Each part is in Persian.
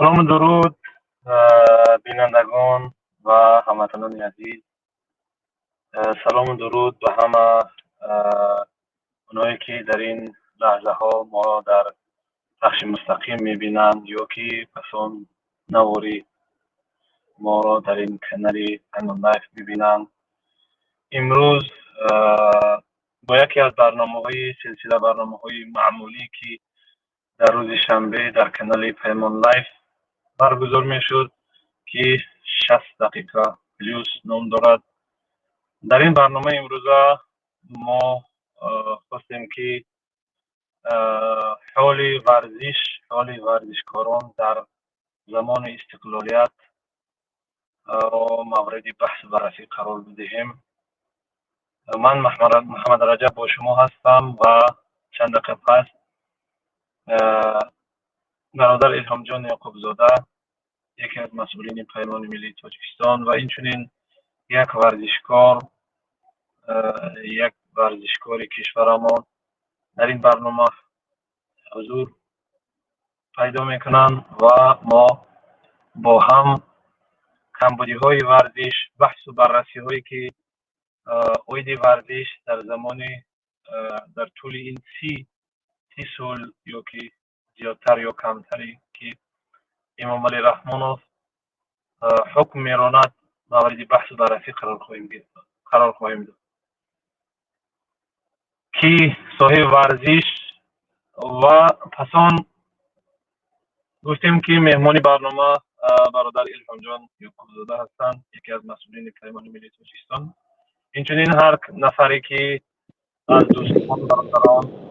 سلام و درود بینندگان و هموطنان عزیز. سلام و درود به همه اونایی که در این لحظه ها ما را در بخش مستقیم میبینند یا که پسان نواری ما را در این کانال پیمان لایف میبینند. امروز با یکی از برنامه‌های سلسله برنامه‌های معمولی که در روز شنبه در کانال پیمان لایف برگزار میشد که 60 دقیقه پلیوس نام دارد. در این برنامه امروزه ما خواستیم که حال ورزشکاران در زمان استقلالیت را مورد بحث و بررسی قرار بدهیم. من محمد رجب با شما هستم و چند دقیقه پس برادر الهام جان یعقوب زاده، یکی از مسئولین پیمان ملی تاجیکستان و اینچنین یک ورزشکار کشورمان در این برنامه حضور پیدا میکنند و ما با هم کمبودی های ورزش، بحث و بررسی هایی که اوید ورزش در طول این سی سال یا که زیادتر یا کمتری که امام علی رحمانوف حکم میراند مورد بحث و بررسی قرار خواهیم داد که صاحب ورزش و پسان گفتیم که مهمانی برنامه برادر الهام جان یعقوب زاده هستند، یکی از مسئولین پیمان ملی تاجیکستان. اینچنین هر نفری که از دوستان برادران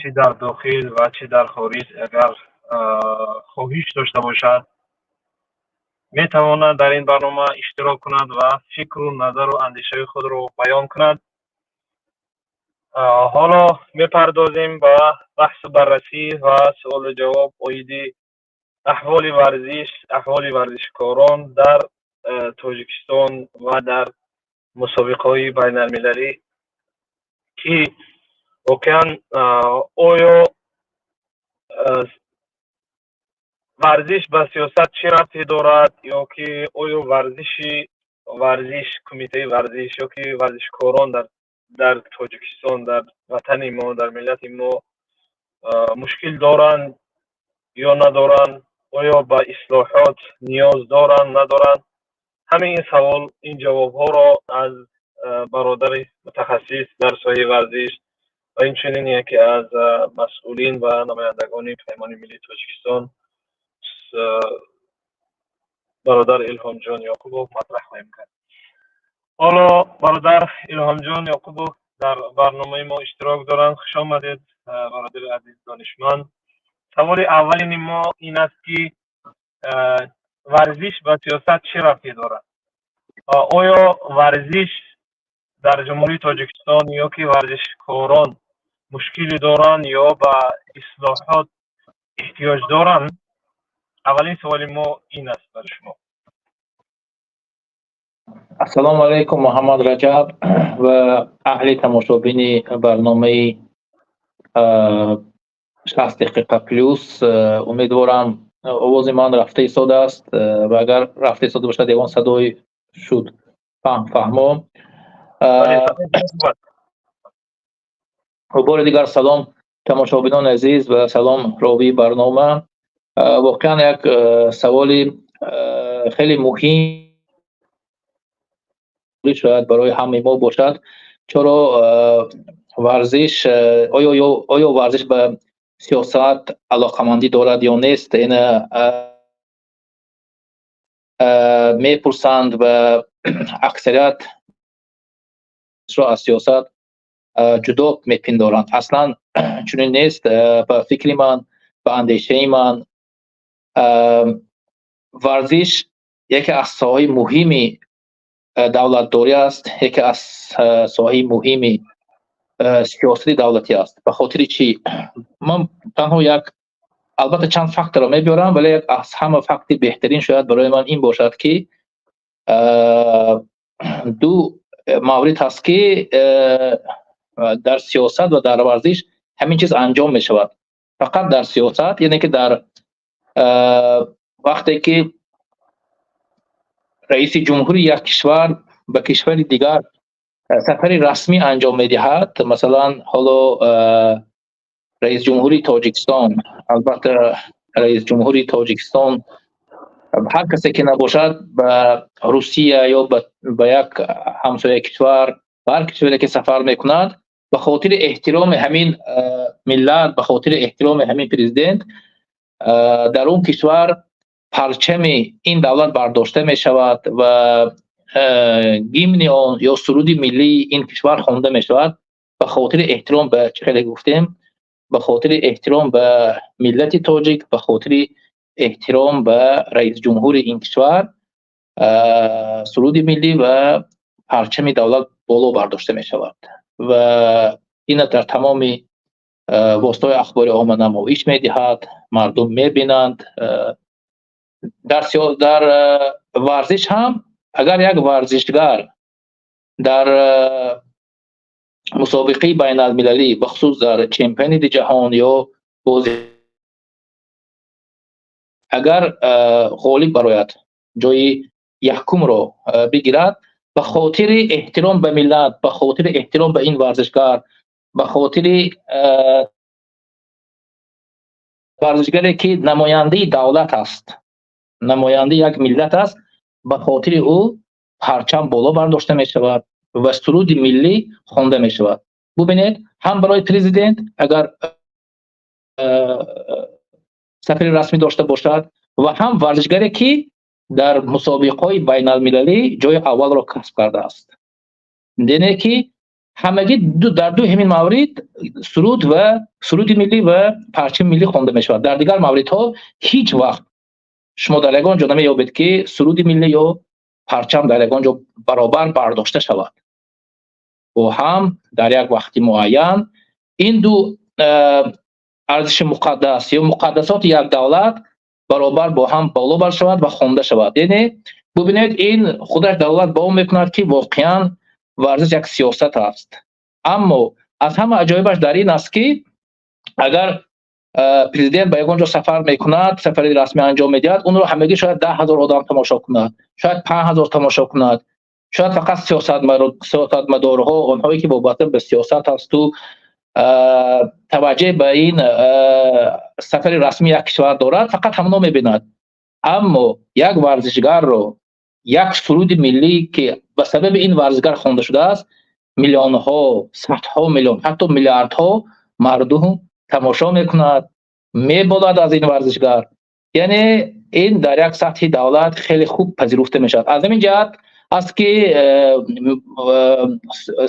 چه در داخل و چه در خارج اگر خواهش داشته باشد میتواند در این برنامه اشتراک کند و فکر و نظر و اندیشه خود را بیان کند. حالا میپردازیم به بحث و بررسی و سوال و جواب اویدی احوال ورزشکاران در تاجیکستان و در مسابقه های بین المللی که واقعا آیا ورزش به سیاست چه ربطی دارد یا که آیا ورزش کمیته ورزش یا که ورزشکاران در تاجیکستان در وطن ما در ملت ما مشکل دارند یا ندارند، آیا به اصلاحات نیاز دارند ندارند. همه این سوال این جواب ها را از برادر متخصص در سایه ورزش و اینچنین یکی از مسئولین و نمایندگان پیمان ملی تاجیکستان برادر الهام جان یعقوب مطرح خواهیم کرد. حالا برادر الهام جان یعقوب در برنامه ما اشتراک دارند. خوش آمدید برادر عزیز دانشمند. سوال اول ما این است که ورزش و سیاست چه ربطی دارد؟ آیا ورزش در جمهوری تاجیکستان یا که ورزشکاران مشکلی دارند یا به اصلاحات احتیاج دارند؟ اولین سوال ما این است برای شما. السلام علیکم محمد رجب و اهل تماشابین برنامه 60 دقیقه پلیوس. امیدوارم آواز من رفته ایستاده است و اگر رفته ایستاده باشد یگان صدای شد فهمم. و بار دیگر سلام تماشابینان عزیز و سلام راوی برنامه. واقعا یک سوال خیلی مهم شاید برای همه ما باشد. چرا ورزش آیا ورزش به سیاست علاقمندی دارد یا نیست؟ این میپرسند و اکثریت را از سیاست جدا میپندارند. اصلا چنین نیست. به فکر من، به اندیشه من، ورزش یکی از ساحه مهمی دولتداری است، یکی از ساحه مهمی سیاست دولتی است. به خاطر چی؟ من تنها البته چند فاکتور را میبرم، ولی از همه فاکتور بهترین شاید برای من این باشد که دو مورد هست که در سیاست و در ورزش همین چیز انجام می شود. فقط در سیاست، یعنی که در وقتی که رئیس جمهور یک کشور به کشور دیگر سفر رسمی انجام میدهد، مثلا حالا رئیس جمهوری تاجیکستان، البته رئیس جمهوری تاجیکستان هر کسی که نباشد به روسیه یا به یک همسایه کشور، هر کشوری که سفر میکند، به خاطر احترام همین ملت، به خاطر احترام همین پرزیدنت، در اون کشور پرچم این دولت برداشته می شود و گیمن آن یا سرود ملی این کشور خوانده می شود. به خاطر احترام به چه گفتیم، به خاطر احترام به ملت تاجیک، به خاطر احترام به رئیس جمهور این کشور، سرود ملی و پرچم دولت بالا برداشته می شود و این در تمام واسطای اخبار عامه نمایش می دهد، مردم می بینند. در ورزش هم اگر یک ورزشگر در مسابقه بین المللی بخصوص در چمپیونات جهان یا بازی اگر غالب برایت جای یکم رو بگیرد، به خاطر احترام به ملت، به خاطر احترام به این ورزشکار، به خاطر ورزشگری که نماینده دولت است، نماینده یک ملت است، به خاطر او پرچم بالا برداشته می شود و سرود ملی خوانده می شود. ببینید، هم برای پرزیدنت اگر سفر رسمی داشته باشد و هم ورزشگری که در مسابقه‌های بین المللی جای اول را کسب کرده است. دیدید که همگی در دو همین مورد سرود ملی و پرچم ملی خوانده می شود. در دیگر موردها هیچ وقت شما در یگان جا نمی‌یابید که سرود ملی یا پرچم در یگان جا برابر برداشته شود و هم در یک وقتی معین این دو ارزش مقدس یا مقدسات یک دولت برابر با هم بالا بر شود و خوانده شود. یعنی ببینید، این خودش دولت با اون میکند که واقعا ورزش یک سیاست است. اما از همه عجایبش در این است که اگر پرزیدنت به یگان جا سفر میکند، سفر رسمی انجام میدهد، اون رو همگی شاید 10,000 آدم تماشا کند، شاید 5,000 تماشا کند، شاید فقط سیاستمدارها، آنهایی که وابسته به سیاست است و توجه به این سفر رسمی یک کشور دارد، فقط همونا میبیند. اما یک ورزشگر رو، یک سرود ملی که به سبب این ورزشگر خوانده شده است، میلیون ها، صدها میلیون، حتی میلیاردها مردم تماشا میکند، میبالد از این ورزشگر. یعنی این در یک سطح دولت خیلی خوب پذیرفته میشد. از این جهت است که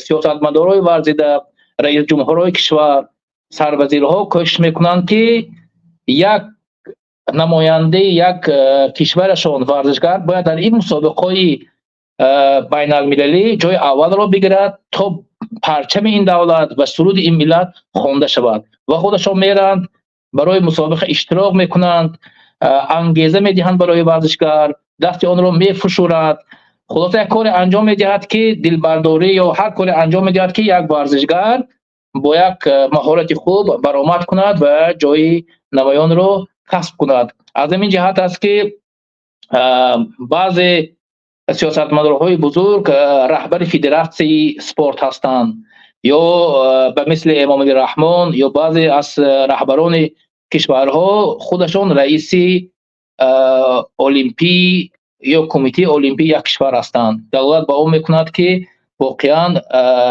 سیاستمدارای ورزیده، رئیس جمهورهای کشور، سروزیرها کوشش میکنند که یک نماینده یک کشورشان، ورزشگر، باید در این مسابقه‌های بین المللی جای اول را بگیرد تا پرچم این دولت و سرود این ملت خوانده شود و خودشان میرند برای مسابقه اشتراک میکنند، انگیزه میدهند برای ورزشگر، دست آن را میفشورند. خلاصه یک کار انجام میدهد که دلبرداری یا هر کار انجام میدهد که یک ورزشگر با یک مهارت خوب برآمد کند و جای نمایان را کسب کند. از این جهت است که بعضی سیاستمدارهای بزرگ رهبر فدراسیون سپورت هستند یا به مثل امام علی رحمان یا بعضی از رهبران کشورها خودشون رئیس المپی یا کمیته المپی یک کشور هستند. دولت با اون میکند که واقعا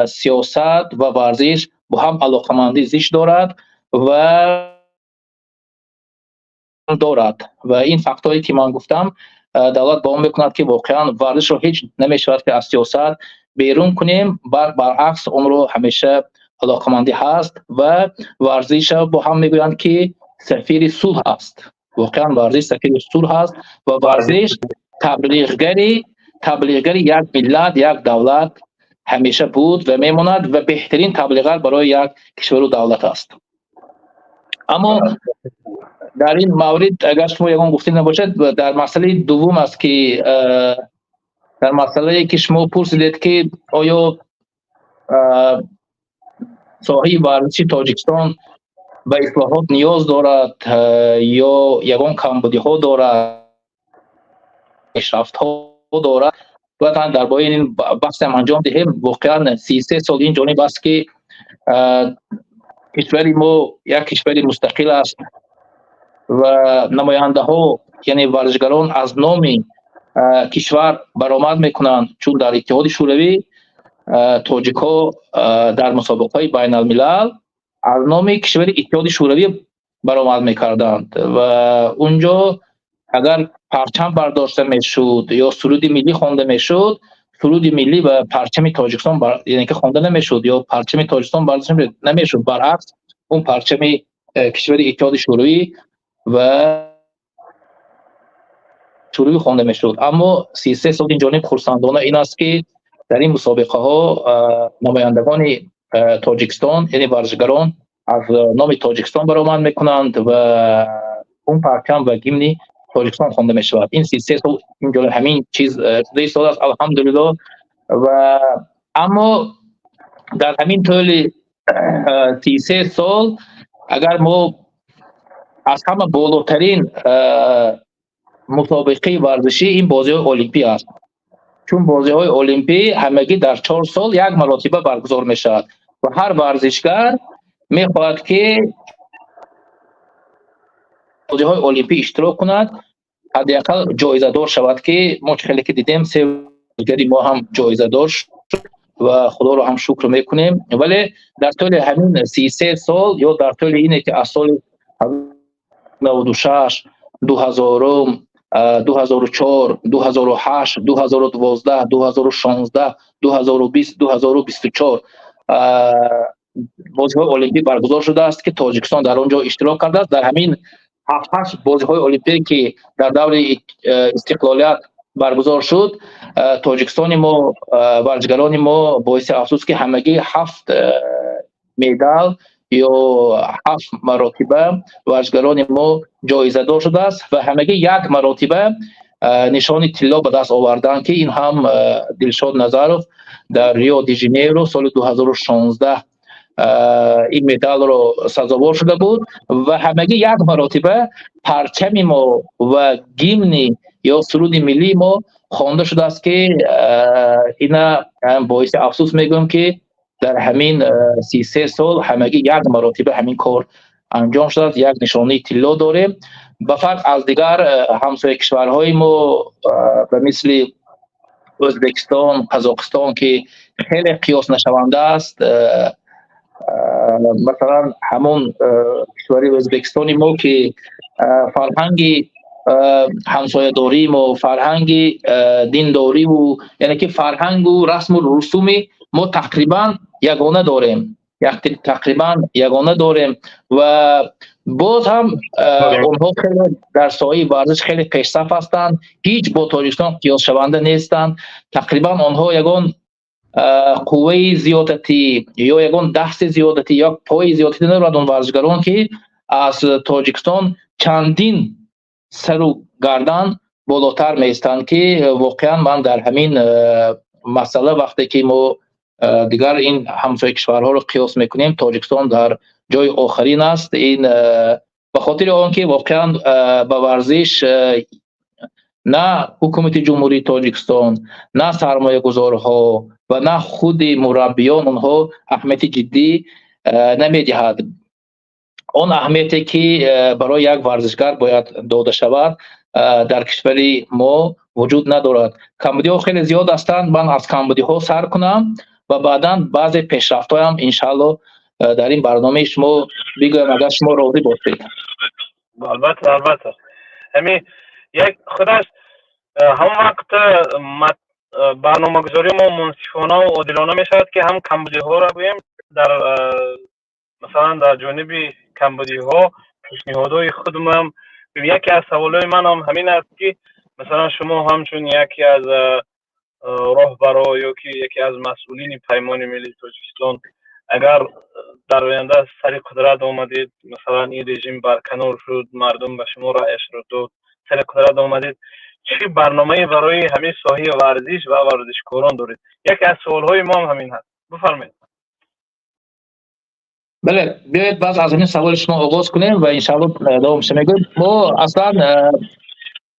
سیاست و ورزش با هم علاقمندی زیست دارد و این فاکتوری که من گفتم دولت با اون میکند که واقعا ورزش رو هیچ نمیشود که از سیاست بیرون کنیم، برعکس اون رو همیشه علاقمندی هست و ورزش با هم میگویند که سفیر صلح است. واقعا ورزش سفیر صلح است و ورزش تبلیغگری یک ملت، یک دولت همیشه بود و میماند و بهترین تبلیغات برای یک کشور و دولت است. اما در این مورد اگر شما یگان گفته نباشد، در مسئله دوم است که در مسئله که شما پرسیدید که آیا ساحه ورزشی تاجیکستان به اصلاحات نیاز دارد یا یگان کمبودی ها دارد، پیشرفت‌ها دارد. باید درباره این بحث هم انجام دهیم. واقعا 33 سال این جانب است که کشوری ما یک کشوری مستقل است و نماینده ها یعنی ورزشگران از نام کشور برآمد میکنند، چون در اتحاد شوروی تاجیک ها در مسابقه های بین الملل از نام کشور اتحاد شوروی برآمد میکردند و اونجا اگر پرچم برداشته میشد یا سرود ملی خوانده میشد، سرود ملی و پرچم تاجیکستان یعنی که خوانده نمیشد یا پرچم تاجیکستان برداشته نمیشد، برعکس اون پرچم کشور اتحاد شوروی و شوروی خوانده میشد. اما 33 سال این جانب خرسندانه این است که در این مسابقه ها نمایندگان تاجیکستان یعنی ورزشگران از نام تاجیکستان برآمد میکنند و اون پرچم و گیمن تاجیکستان خوانده می شود. این 33 سال این جانب همین چیز ایستاده است الحمدلله. و اما در همین طول 33 سال اگر ما از همه بالاترین مسابقه ورزشی این بازی های المپی است، چون بازی های المپی همگی در 4 سال یک مرتبه برگزار می شود و هر ورزشگر می خواهد که بازی های المپی اشتراک کند، حداقل جایزه دار شود که ما خیلی که دیدیم 3 ورزشگری ما هم جایزه دار شد و خدا رو هم شکر میکنیم. ولی در طول همین 33 سال یا در طول اینه که از سال 96 2000 2004 2008 2012 2016 2020 2024 بازی های المپی برگزار شده است که تاجیکستان در آنجا اشتراک کرده است. در همین 7-8 بازی های المپی که در دور استقلالیت برگزار شد، تاجیکستان ما ورزشگران ما باعث افسوس که همگی 7 مدال یا 7 مرتبه ورزشگران ما جایزه دار شده است و همگی 1 مرتبه نشان طلا به دست آوردند که این هم دلشاد نظرов در ریو دی ژانیرو سال 2016 این مدال رو سزاوار شده بود و همگی 1 مرتبه پرچم ما و گیمن یا سرود ملی ما خوانده شده است که اینا باعث افسوس میگم که در همین 33 سال همگی 1 مرتبه همین کار انجام شده است. 1 نشانه طلا داریم به فرق از دیگر همسایه کشورهای ما به مثل ازبکستان، قزاقستان که خیلی قیاس نشونده است. مثلا همون کشوری ازبکستانی ما که فرهنگ همسایه داری و فرهنگ دینداری و یعنی که فرهنگ و رسم و رسوم ما تقریبا یگانه داریم، و باز هم اونها خیلی در سایه ورزش خیلی پیشرفت هستند، هیچ با تاجیکستان قیاس شونده نیستند. تقریبا آنها یگان قوه زیادتی یا یگان دست زیادتی یا پای زیادتی ندارند اون ورزشگران که از تاجیکستان چندین سر و گردن بالاتر میستند که واقعا من در همین مسئله وقتی که ما دیگر این همسایه کشورها رو قیاس میکنیم تاجیکستان در جای آخرین است. این به خاطر آنکه واقعا به ورزش نه حکومت جمهوری تاجیکستان، نه سرمایه گذارها و نه خود مربیان اونها اهمیت جدی نمیدهد. اون اهمیتی که برای یک ورزشگر باید داده شود در کشور ما وجود ندارد. کمبودی ها خیلی زیاد هستند. من از کمبودی ها سر کنم و بعدا بعضی پیشرفت ها هم انشالله در این برنامه شما بگویم اگر شما راضی باشید. البته همین یک خودش هم وقت برنامه گذاری ما منصفانه و عادلانه می شود که هم کمبودی ها را بگویم در مثلا در جانب کمبودی ها پیشنهادهای خودم هم. یکی از سوالای من هم همین است که مثلا شما همچون یکی از راهبرا یا که یکی از مسئولین پیمان ملی تاجیکستان اگر در آینده سر قدرت آمدید، مثلا این رژیم برکنار شد، مردم به شما رایش رو داد، سر قدرت آمدید، چی برنامه برای همین ساحه ورزش و ورزشکاران دارید؟ یکی از سوالهای ما هم همین هست. بفرمایید. بله، بیایید بعد از این سوال شما آغاز کنیم و انشاءالله دوام میگم. ما اصلا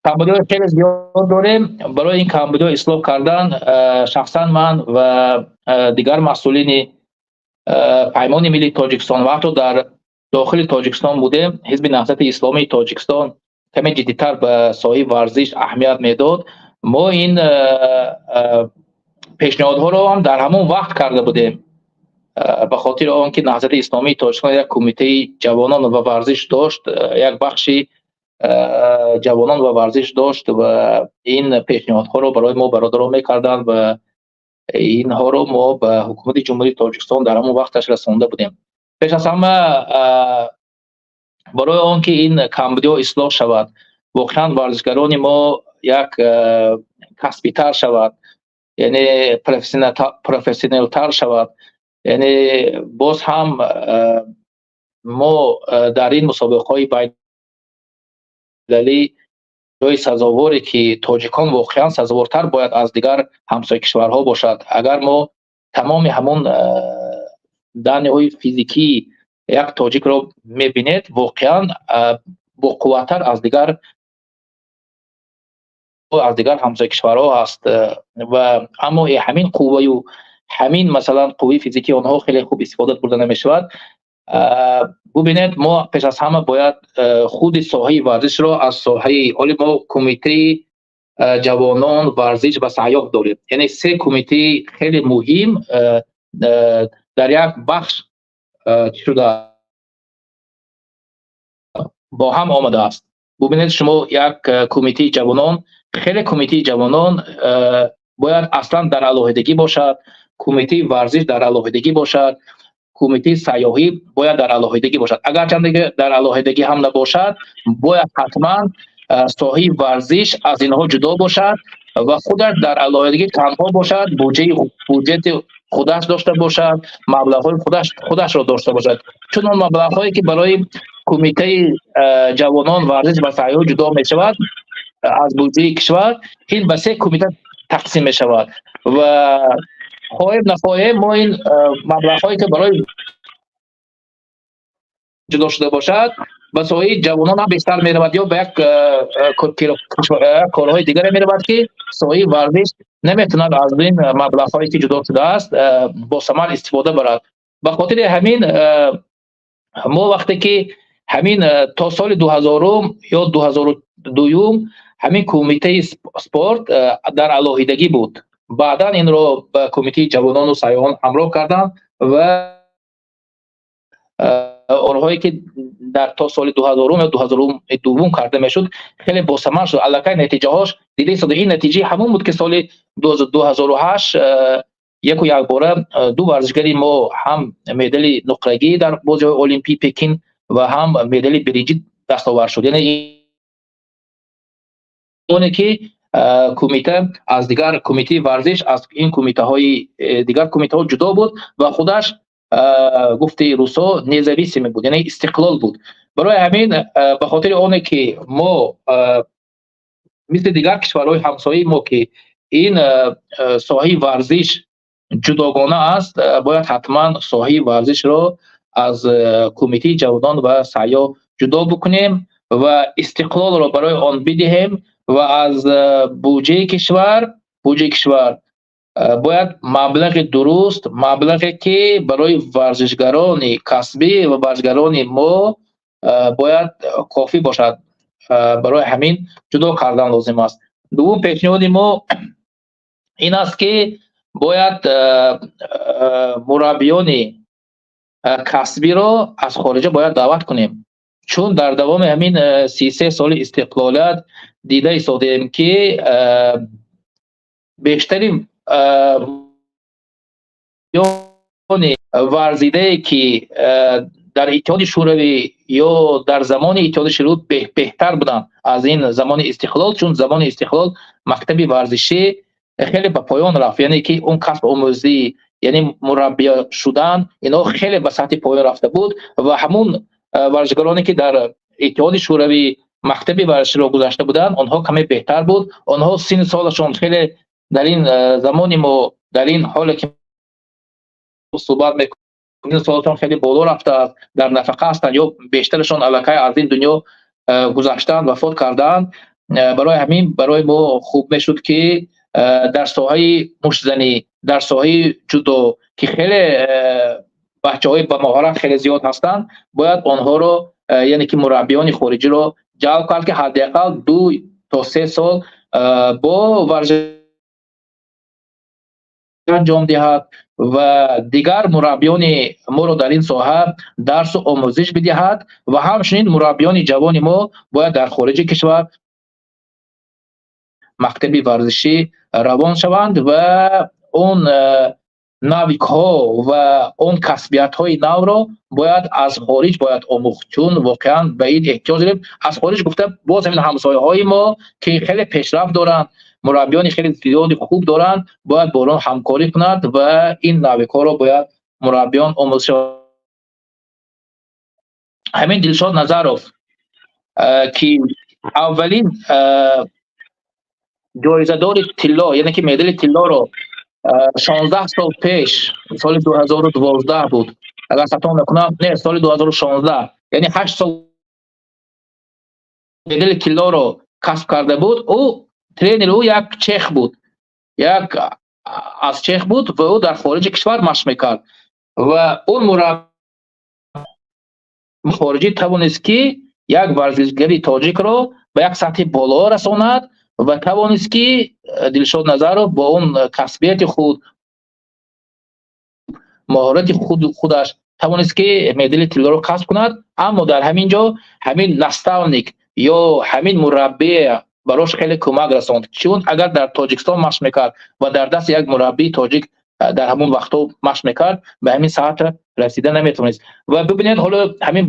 کمبودی خیلی زیاد داریم. برای این کمبودی اصلاح کردن شخصا من و دیگر مسئولین پیمان ملی تاجیکستان وقتی در داخل تاجیکستان بودیم، حزب نهضت اسلامی تاجیکستان کمی جدی‌تر به ساحه ورزش اهمیت میداد. ما این پیشنهادها رو هم در همون وقت کرده بودیم، به خاطر آنکه نهضت اسلامی تاجیکستان یک کمیته جوانان و ورزش داشت، یک بخشی جوانان و ورزش داشت و این پیشنهادها رو برای ما برادران میکردن و اینها رو ما به حکومت جمهوری تاجیکستان در همون وقتش رسانده بودیم. پیش از همه برای آنکه این کمبودی اصلاح شود، واقعا ورزشکاران ما یک کسبی تر شود، یعنی پروفسیونل تر شود، یعنی باز هم ما در این مسابقه های بین‌المللی جای سزاواری که تاجیکان واقعا سزاوارتر باید از دیگر همسایه کشورها باشد. اگر ما تمام همون دانه‌های فیزیکی یک تاجیک رو میبینید، واقعا با قوتر از دیگر همسایه کشورها هست و اما همین قوه و همین مثلا قوه فیزیکی آنها خیلی خوب استفاده برده نمیشود. ببینید ما پیش از همه باید خود ساحه ورزش را از ساحه ما کمیته جوانان ورزش و سیاح داریم، یعنی سه کمیته خیلی مهم در یک بخش شده با هم آمده است. ببینید شما یک کمیته جوانان، خیلی کمیته جوانان باید اصلا در علاحدگی باشد، کمیته ورزش در علاحدگی باشد، کمیته سیاحی باید در علاحدگی باشد. اگر چند در علاحدگی هم نباشد، باید حتما ساحه ورزش از اینها جدا باشد و خودش در علاحدگی تنها باشد، بودجه خودش داشته باشد، مبلغ‌های خودش را داشته باشد. چون اون مبلغ‌هایی که برای کمیته جوانان ورزش و سیاحی جدا می شود از بودجه کشور، این به سه کمیته تقسیم می شود و خواهیم نخواهیم ما این مبلغ‌هایی که برای جدا شده باشد به ساحه جوانان هم بیشتر می رود یا به یک کارهای دیگر می رود که ساحه ورزش نمیتوند از این مبلغ‌هایی که جدا شده است با ثمر استفاده برد. به خاطر همین ما وقتی که همین تا سال 2000 یا 2002 همین کمیته سپورت در علاحدگی بود، بعدا این رو به کمیته جوانان و سیاحان همراه کردن و آنهایی که در تا سال 2000 یا 2002 کرده میشد خیلی با ثمر شد. الکی نتیجه هاش دیده شد. این نتیجه همون بود که سال 2008 یک باره دو ورزشکاری ما هم مدال نقرگی در بازی المپیک پکین و هم مدال برنجی دستاورد شد. یعنی اونه که کمیته از دیگر کمیته ورزش از این کمیته های دیگر کمیته ها جدا بود و خودش گفته روسو نزویسیم بود، یعنی استقلال بود. برای همین به خاطر اونه که ما مثل دیگر کشورهای همسایه ما که این ساحه ورزش جداگانه است، باید حتما ساحه ورزش را از کمیته جوانان و سیاح جدا بکنیم و استقلال را برای آن بدهیم و از بودجه کشور باید مبلغ درست، مبلغی که برای ورزشگران کسبی و ورزشگران ما باید کافی باشد، برای همین جدا کردن لازم است. دوم پیشنهاد ما این است که باید مربیان کسبی را از خارج باید دعوت کنیم، چون در دوام همین 33 سال استقلالت دیده ایستادیم که بیشترین ورزیده که در اتحاد شوروی یا در زمان اتحاد شوروی بهتر بودن از این زمان استقلال، چون زمان استقلال مکتب ورزشی خیلی به پایان رفت، یعنی که اون کسب آموزی یعنی مربی شدن اینا خیلی به سطح پایان رفته بود و همون ورزشکارانی که در اتحاد شوروی مکتب ورزشی را گذاشته بودن آنها کمی بهتر بود، آنها سن سالشون خیلی در این زمان ما در این حالی که صحبت میکنیم سالشون خیلی بالا رفته، در نفقه هستند یا بیشترشون الکی از این دنیا گذشتن، وفات کردن برای همین برای ما خوب میشد که در ساحه مشتزنی، در ساحه جودو که خیلی بچه‌های با مهارت خیلی زیاد هستند، باید آنها رو یعنی که مربیان خارجی رو جلب کرد که حداقل 2 تا 3 سال با ورزش انجام دهد و دیگر مربیان ما رو در این ساحه درس و آموزش بدهد و همچنین مربیان جوان ما باید در خارج کشور مکتب ورزشی روان شوند و اون ناویک ها و اون کسبیت های نو رو باید از خارج باید آموخت، چون واقعا به این احتیاج داریم. از خارج گفته باز همین همسایه های ما که خیلی پیشرفت دارند، مربیان خیلی زیاد خوب دارند، باید با اونها همکاری کند و این ناویک ها رو باید مربیان آموزش. همین دلشاد نظرов که اولین جایزه دار طلا یعنی که مدال طلا رو 16 سال پیش سال 2012 بود اگر خطا نکنم، نه سال 2016 یعنی 8 سال مدال طلا رو کسب کرده بود. او ترینر او یک چخ بود، یک از چخ بود و او در خارج کشور مشق میکرد و اون مربی خارجی توانست که یک ورزشگری تاجیک رو به یک سطح بالا رساند و توانست که دلشاد نظرов با اون کسبیت خود، مهارت خودش توانست که مدال طلا رو کسب کند. اما در همین جا همین نستالنیک یا همین مربی براش خیلی کمک رساند، چون اگر در تاجیکستان مشق میکرد و در دست یک مربی تاجیک در همون وقتا مشق میکرد به همین سطح رسیده نمیتونست. و ببینید حالا همین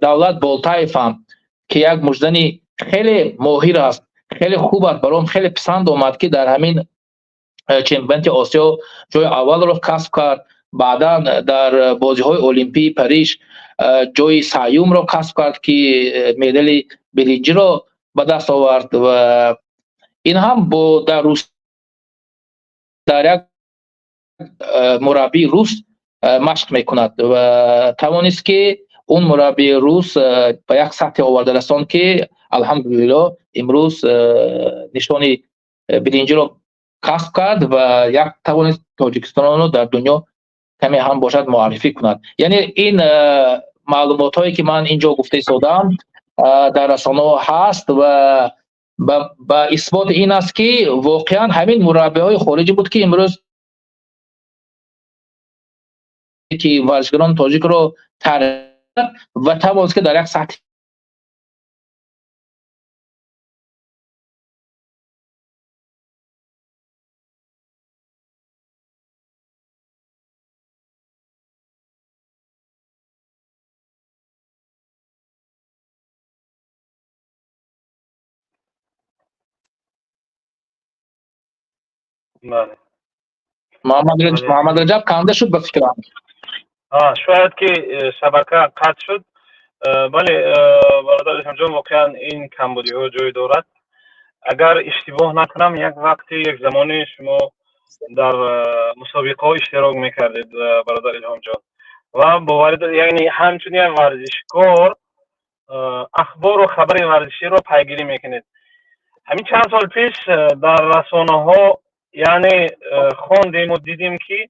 دولت بالتایف هم که یک مجدنی خیلی ماهر است، خیلی خوب است، برام خیلی پسند آمد که در همین چمپیونات آسیا جای اول رو کسب کرد، بعدا در بازی های المپی پاریس جای سیوم رو کسب کرد که مدال برنجی رو به دست آورد و این هم با در روس در یک مربی روس مشق میکند و توانست که اون مربی روس به یک سطح آورده رساند که الحمدلله امروز نشانی برنجی رو کسب کرد و یک توانست تاجیکستان رو در دنیا کمی هم باشد معرفی کند. یعنی این معلومات هایی که من اینجا گفته سودم در رسانه هست و با اثبات این است که واقعا همین مربی های خارجی بود که امروز که ورزشگران تاجیک رو تربیت و توانست که در یک سطح بله محمد رجب کنده شد به فکرم. شاید که شبکه قطع شد. بله برادر همجان واقعا این کمبودی ها جای دارد. اگر اشتباه نکنم یک وقتی یک زمانی شما در مسابقه ها اشتراک میکردید برادر الهام جان و باور یعنی همچون یک ورزشکار اخبار و خبر ورزشی رو پیگیری میکنید. همین چند سال پیش در رسانه ها یعنی خواندیم و دیدیم که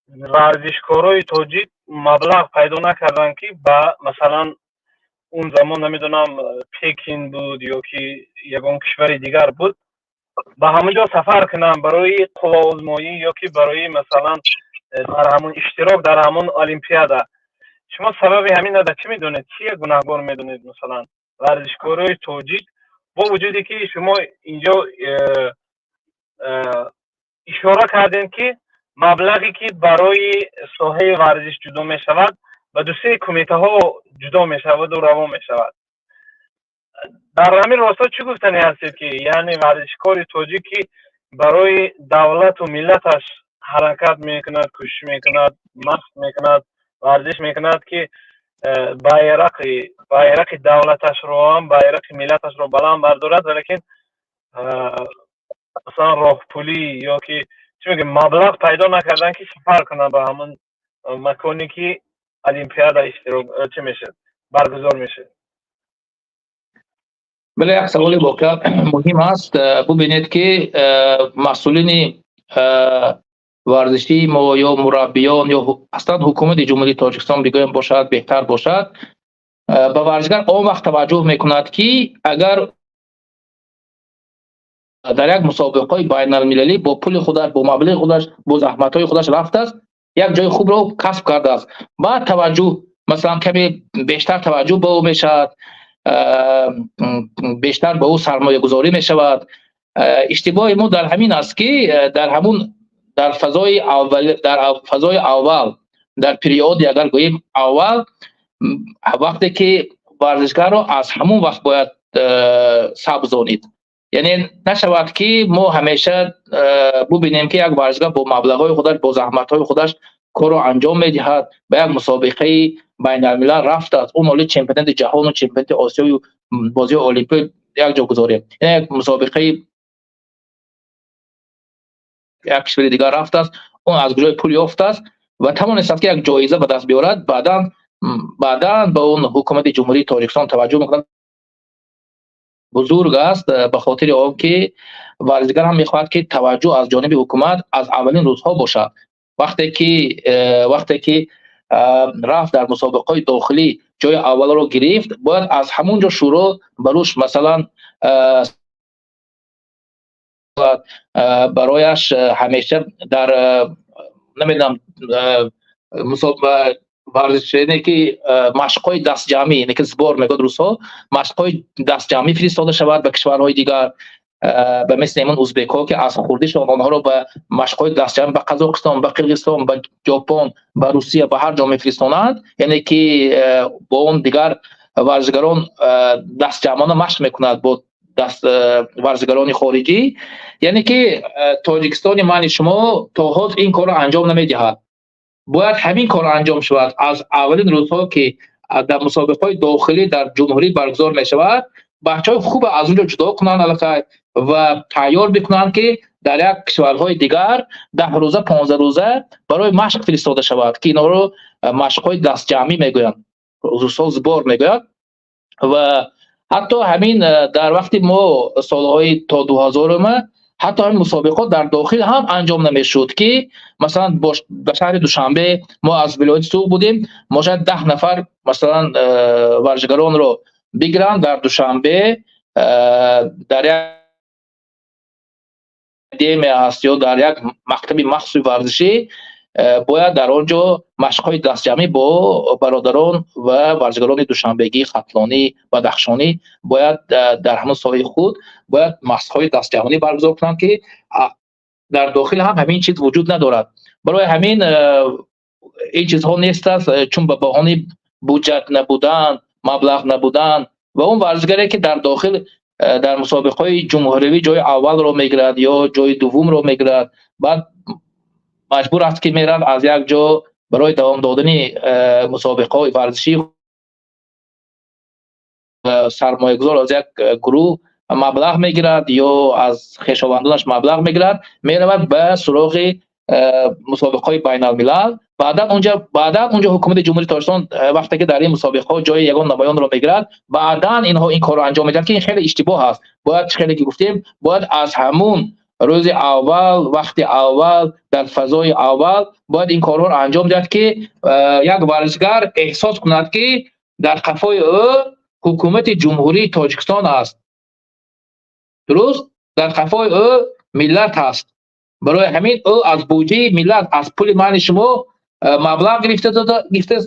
ورزشکارای تاجیک مبلغ پیدا نکردن که با مثلا اون زمان نمیدونم پکین بود یا که یگان کشور دیگر بود با همونجا سفر کنن برای قوا آزمایی یا که برای مثلا در همون اشتراک در همون المپیادا. شما سبب همین نده چی میدونید؟ چی گناهکار میدونید؟ مثلا ورزشکارای تاجیک با وجودی که شما اینجا اشاره کردین که مبلغی که برای ساحه ورزش جدا می شود و 2-3 کمیته ها جدا می شود و روان می شود. در همین راستا چی گفتنی هستید که یعنی ورزشکار تاجیکی برای دولت و ملتش حرکت میکند، کوشش میکند، مشق میکند، ورزش میکند که بایرق دولتش رو هم بایرق ملتش رو بلند بردارد، ولیکن مثلا راه پولی یا که چی میگه مبلغ پیدا نکردن که سفر کنن به همون مکانی که المپیادا اشتراک چی میشه برگزار میشه. بله، یک سوالی واقعا مهم است. ببینید که مسئولین ورزشی ما یا مربیان یا اصلا حکومت جمهوری تاجیکستان بگویم باشد بهتر باشد، به ورزشگر آن وقت توجه میکند که اگر در یک مسابقه بین المللی با پول خودش، با مبلغ خودش، با زحمت های خودش رفته است، یک جای خوب را کسب کرده است، بعد توجه مثلا کمی بیشتر توجه به او میشد، بیشتر به او سرمایه گذاری می شود. اشتباه ما در همین است که در فضای اول در پریود اگر گوییم اول، وقتی که ورزشگر را از همون وقت باید سبزانید، یعنی نشود که ما همیشه ببینیم که یک ورزشگر با مبلغ‌های خودش، با زحمت‌های خودش کار را انجام می‌دهد، به یک مسابقه بین الملل رفته است، اون حالی چمپیونات جهان و چمپیونات آسیا و بازی المپیک یک جا گذاریم، یعنی یک مسابقه یک کشور دیگر رفته است، اون از کجای پول یافته است و توانست که یک جایزه به دست بیارد، بعداً به اون حکومت جمهوری تاجیکستان توجه می‌کند. بزرگ است به خاطر آنکه ورزشگر هم می‌خواهد که توجه از جانب حکومت از اولین روزها باشد. وقتی که رفت در مسابقات داخلی جای اول را گرفت، باید از همونجا شروع بروش مثلا برایش همیشه در نمیدونم مسابقه ورزشی که مشق‌های دست جمعی، یعنی که زبار میگه روس‌ها، مشق‌های دست جمعی فرستاده شود به کشورهای دیگر، به مثل ایمان ازبک‌ها که از خوردیشان آنها را به مشق‌های دست جمعی به قزاقستان، به قرقیزستان، به ژاپن، به روسیه، به هر جا میفرستانند، یعنی که با اون دیگر ورزشگران دست جمعانه مشق میکنند با ورزشگران خارجی، یعنی که تاجیکستان من شما تا حال این کار را انجام نمیدهد. باید همین کار انجام شود از اولین روزها که در مسابقات داخلی در جمهوری برگزار می شود، بچه‌های خوب از اونجا جدا کنند البته و تیار بکنند که در یک کشورهای دیگر 10 روزه 15 روزه برای مشق فرستاده شود که اینا رو مشق‌های دست جمعی میگویند، روس‌ها زبار میگویند. و حتی همین در وقتی ما سالهای تا 2000 ما حتی همین مسابقات در داخل هم انجام نمیشد که مثلا به شهر دوشنبه ما از ولایت سوق بودیم، ما شاید 10 نفر مثلا ورزشگران رو بگیرن در دوشنبه در یک دیم است یا در یک مکتب مخصوص ورزشی، باید در آنجا مشق‌های دست جمعی با برادران و ورزشگران دوشنبگی، ختلانی و بدخشانی باید در همون ساحه خود باید مشق‌های دست جمعی برگزار کنند که در داخل هم همین چیز وجود ندارد. برای همین این چیزها نیست است، چون به بهانه بودجه نبودن، مبلغ نبودن و اون ورزشگری که در داخل در مسابقه‌های جمهوری جای اول رو میگیرد یا جای دوم رو میگیرد، بعد مجبور است که میرن از یک جا برای دوام دادن مسابقه ورزشی سرمایه گذار از یک گروه مبلغ میگیرد یا از خویشاوندانش مبلغ میگیرد، میرود به سراغ مسابقه بین الملل. بعدا اونجا حکومت جمهوری تاجیکستان وقتی که در این مسابقه جای یگان نمایان رو میگیرد، بعدا اینها این کار رو انجام میدن که این خیلی اشتباه است. باید خیلی که گفتیم باید از همون روز اول، وقت اول، در فضای اول باید این کارها رو انجام داد که یک ورزشگر احساس کند که در قفای او حکومت جمهوری تاجیکستان است، درست در قفای او ملت است. برای همین او از بودجه ملت، از پول من شما مبلغ گرفته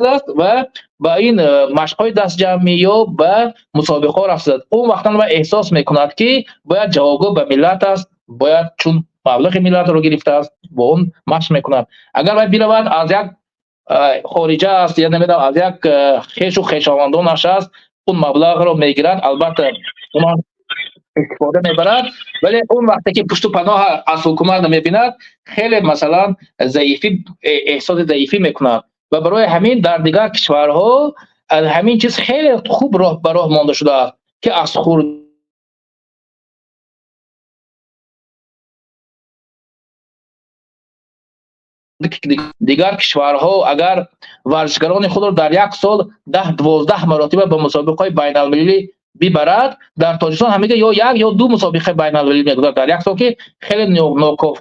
است و با این مشق‌های دست جمعی یا به مسابقه رفته است. اون وقتا ما احساس میکند که باید جوابگو به ملت است، باید چون مبلغ ملت رو گرفته است با اون مشق میکند. اگر باید برود از یک خارجه است یا نمیدونم از یک خویش و خویشاوندانش است، اون مبلغ رو میگیرد، البته اون استفاده میبرد، ولی اون وقتی که پشت و پناه از حکومت نمیبیند خیلی مثلا ضعیفی، احساس ضعیفی میکند و برای همین در دیگر کشورها همین چیز خیلی خوب راه به راه مانده شده است که از خورد دیگر کشورها اگر ورزشگران خود را در یک سال 10-12 مرتبه به مسابقه بین المللی ببرد، در تاجیکستان همیشه یا یک یا دو مسابقه بین المللی میگذارد در یک سال که خیلی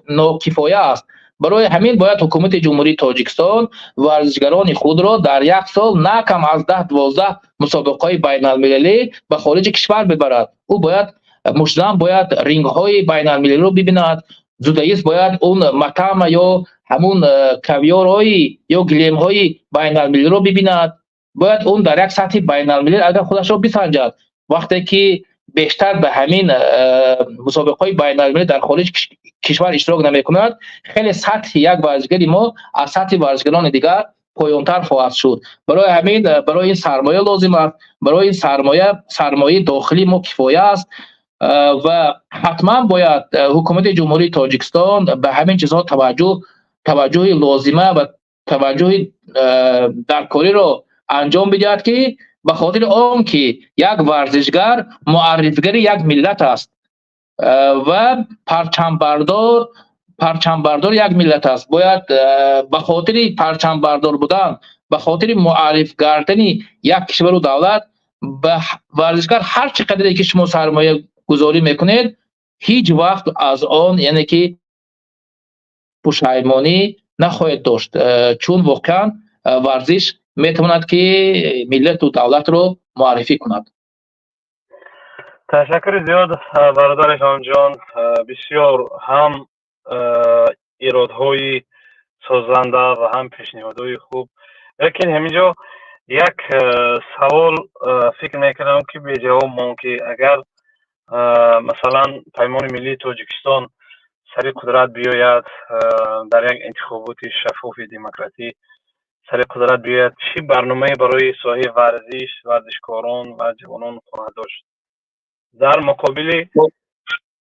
ناکفایه است. برای همین باید حکومت جمهوری تاجیکستان ورزشگران خود را در یک سال نه کم از 10-12 مسابقه بین المللی به خارج کشور ببرد. او باید مجددا باید رینگ های بین المللی رو ببیند. زوداییست باید اون مطعم یا همون کاویار های یا گلیم های بین المللی رو ببیند. باید اون در یک سطح بین المللی اگر خودش رو بسنجد. وقتی که بیشتر به همین مسابقه های بین المللی در خارج کشور اشتراک نمی کند، خیلی سطح یک ورزشگری ما از سطح ورزشگران دیگر پایانتر خواهد شد. برای همین برای این سرمایه لازم است. برای این سرمایه داخلی ما کفایه است و حتما باید حکومت جمهوری تاجیکستان به همین چیزها توجه لازمه و توجه درکاری را انجام بدهد که به خاطر آن که یک ورزشگر معرفگر یک ملت است و پرچم بردار یک ملت است. باید به خاطر پرچم بردار بودن، به خاطر معرف کردن یک کشور و دولت به ورزشگر هر چقدر که شما سرمایه گذاری میکنید هیچ وقت از آن یعنی که پشیمانی نخواهید داشت، چون واقعا ورزش میتواند که ملت و دولت رو معرفی کند. تشکر زیاد برادر شان جان، بسیار هم ایرادهای سازنده و هم پیشنهادهای خوب. لیکن همینجا یک سوال فکر میکنم که به جواب مون که اگر مثلا پیمان ملی تاجیکستان سر قدرت بیاید در یک انتخابات شفاف دموکراتی سر قدرت بیاید، چی برنامه برای ساحه ورزش، ورزشکاران و جوانان خواهد داشت؟ در مقابل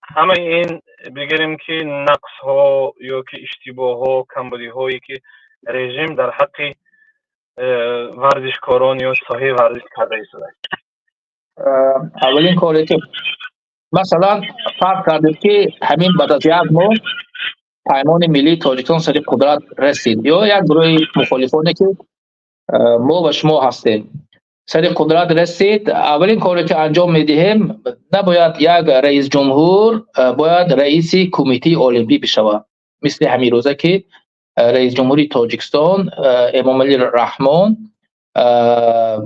همه این بگیریم که نقص ها یا که اشتباه ها، کمبودی هایی که رژیم در حق ورزشکاران یا ساحه ورزش کرده است. اولین کاری که مثلا فرض کردیم که همین بعد از یک ماه پیمان ملی تاجیکستان سر قدرت رسید یا یک گروه مخالفانی که ما و شما هستیم سر قدرت رسید، اولین کاری که انجام میدهیم نباید یک رئیس جمهور باید رئیس کمیته المپی بشود. مثل همین روزه که رئیس جمهوری تاجیکستان امامعلی رحمان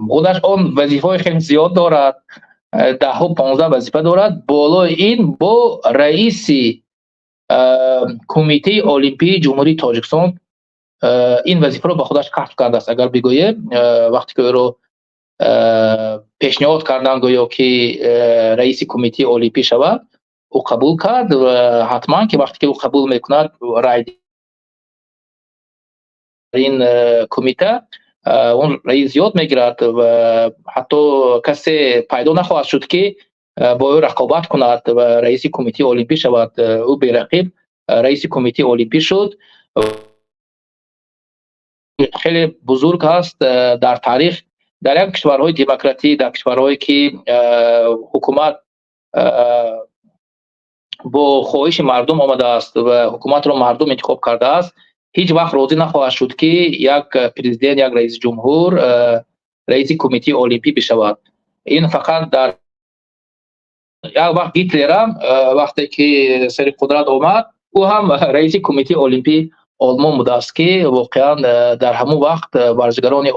خودش آن وظیفه خیلی زیاد دارد، 10-15 وظیفه دارد. بالای این با رئیس کمیته المپی جمهوری تاجیکستان این وظیفه رو به خودش کسب کرده است. اگر بگویه وقتی که او رو پیشنهاد کردن گویا که رئیس کمیته المپی شود، او قبول کرد و حتما که وقتی که او قبول میکند رای این کمیته اون رئیس یاد میگیرد و حتی کسی پیدا نخواهد شد که با او رقابت کند و رئیس کمیته المپی شود. او بی رقیب رئیس کمیته المپی شد. خیلی بزرگ است در تاریخ در یک کشورهای دموکراتی، در کشورهایی که حکومت با خواهش مردم آمده است و حکومت را مردم انتخاب کرده است، هیچ وقت راضی نخواهد شد که یک پرزیدنت، یک رئیس جمهور رئیس کمیته المپی بشود. این فقط در یک وقت هیتلر وقتی که سر قدرت آمد او هم رئیس کمیته المپی آلمان بوده است که واقعا در همون وقت ورزشگران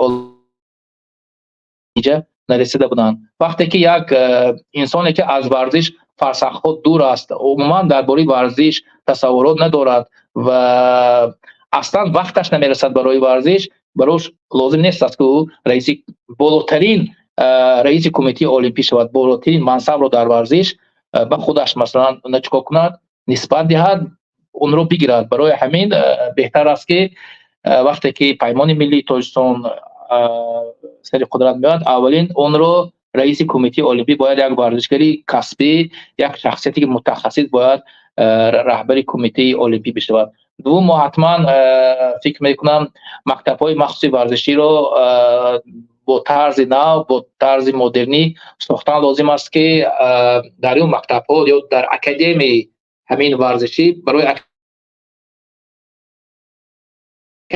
نرسیده بودند. وقتی که یک انسانی که از ورزش فرسخ‌ها دور است، عموما درباره ورزش تصورات ندارد و اصلا وقتش نمیرسد برای ورزش، براش لازم نیست است که او رئیس بالاترین رئیس کمیته المپی شود، بالاترین منصب رو در ورزش به خودش مثلا چیکار کند، نسبت دهد، اون رو بگیرد. برای همین بهتر است که وقتی که پیمان ملی تاجیکستان سر قدرت میاد، اولین اون رو رئیس کمیته المپی باید یک ورزشگری کسبی، یک شخصیتی که متخصص باید رهبر کمیته المپی بشود. دوم، ما حتما فکر میکنم مکتب‌های مخصوص ورزشی رو با طرز نو، با طرز مدرنی ساختن لازم است که در این مکتب‌ها یا در اکادمی همین ورزشی برای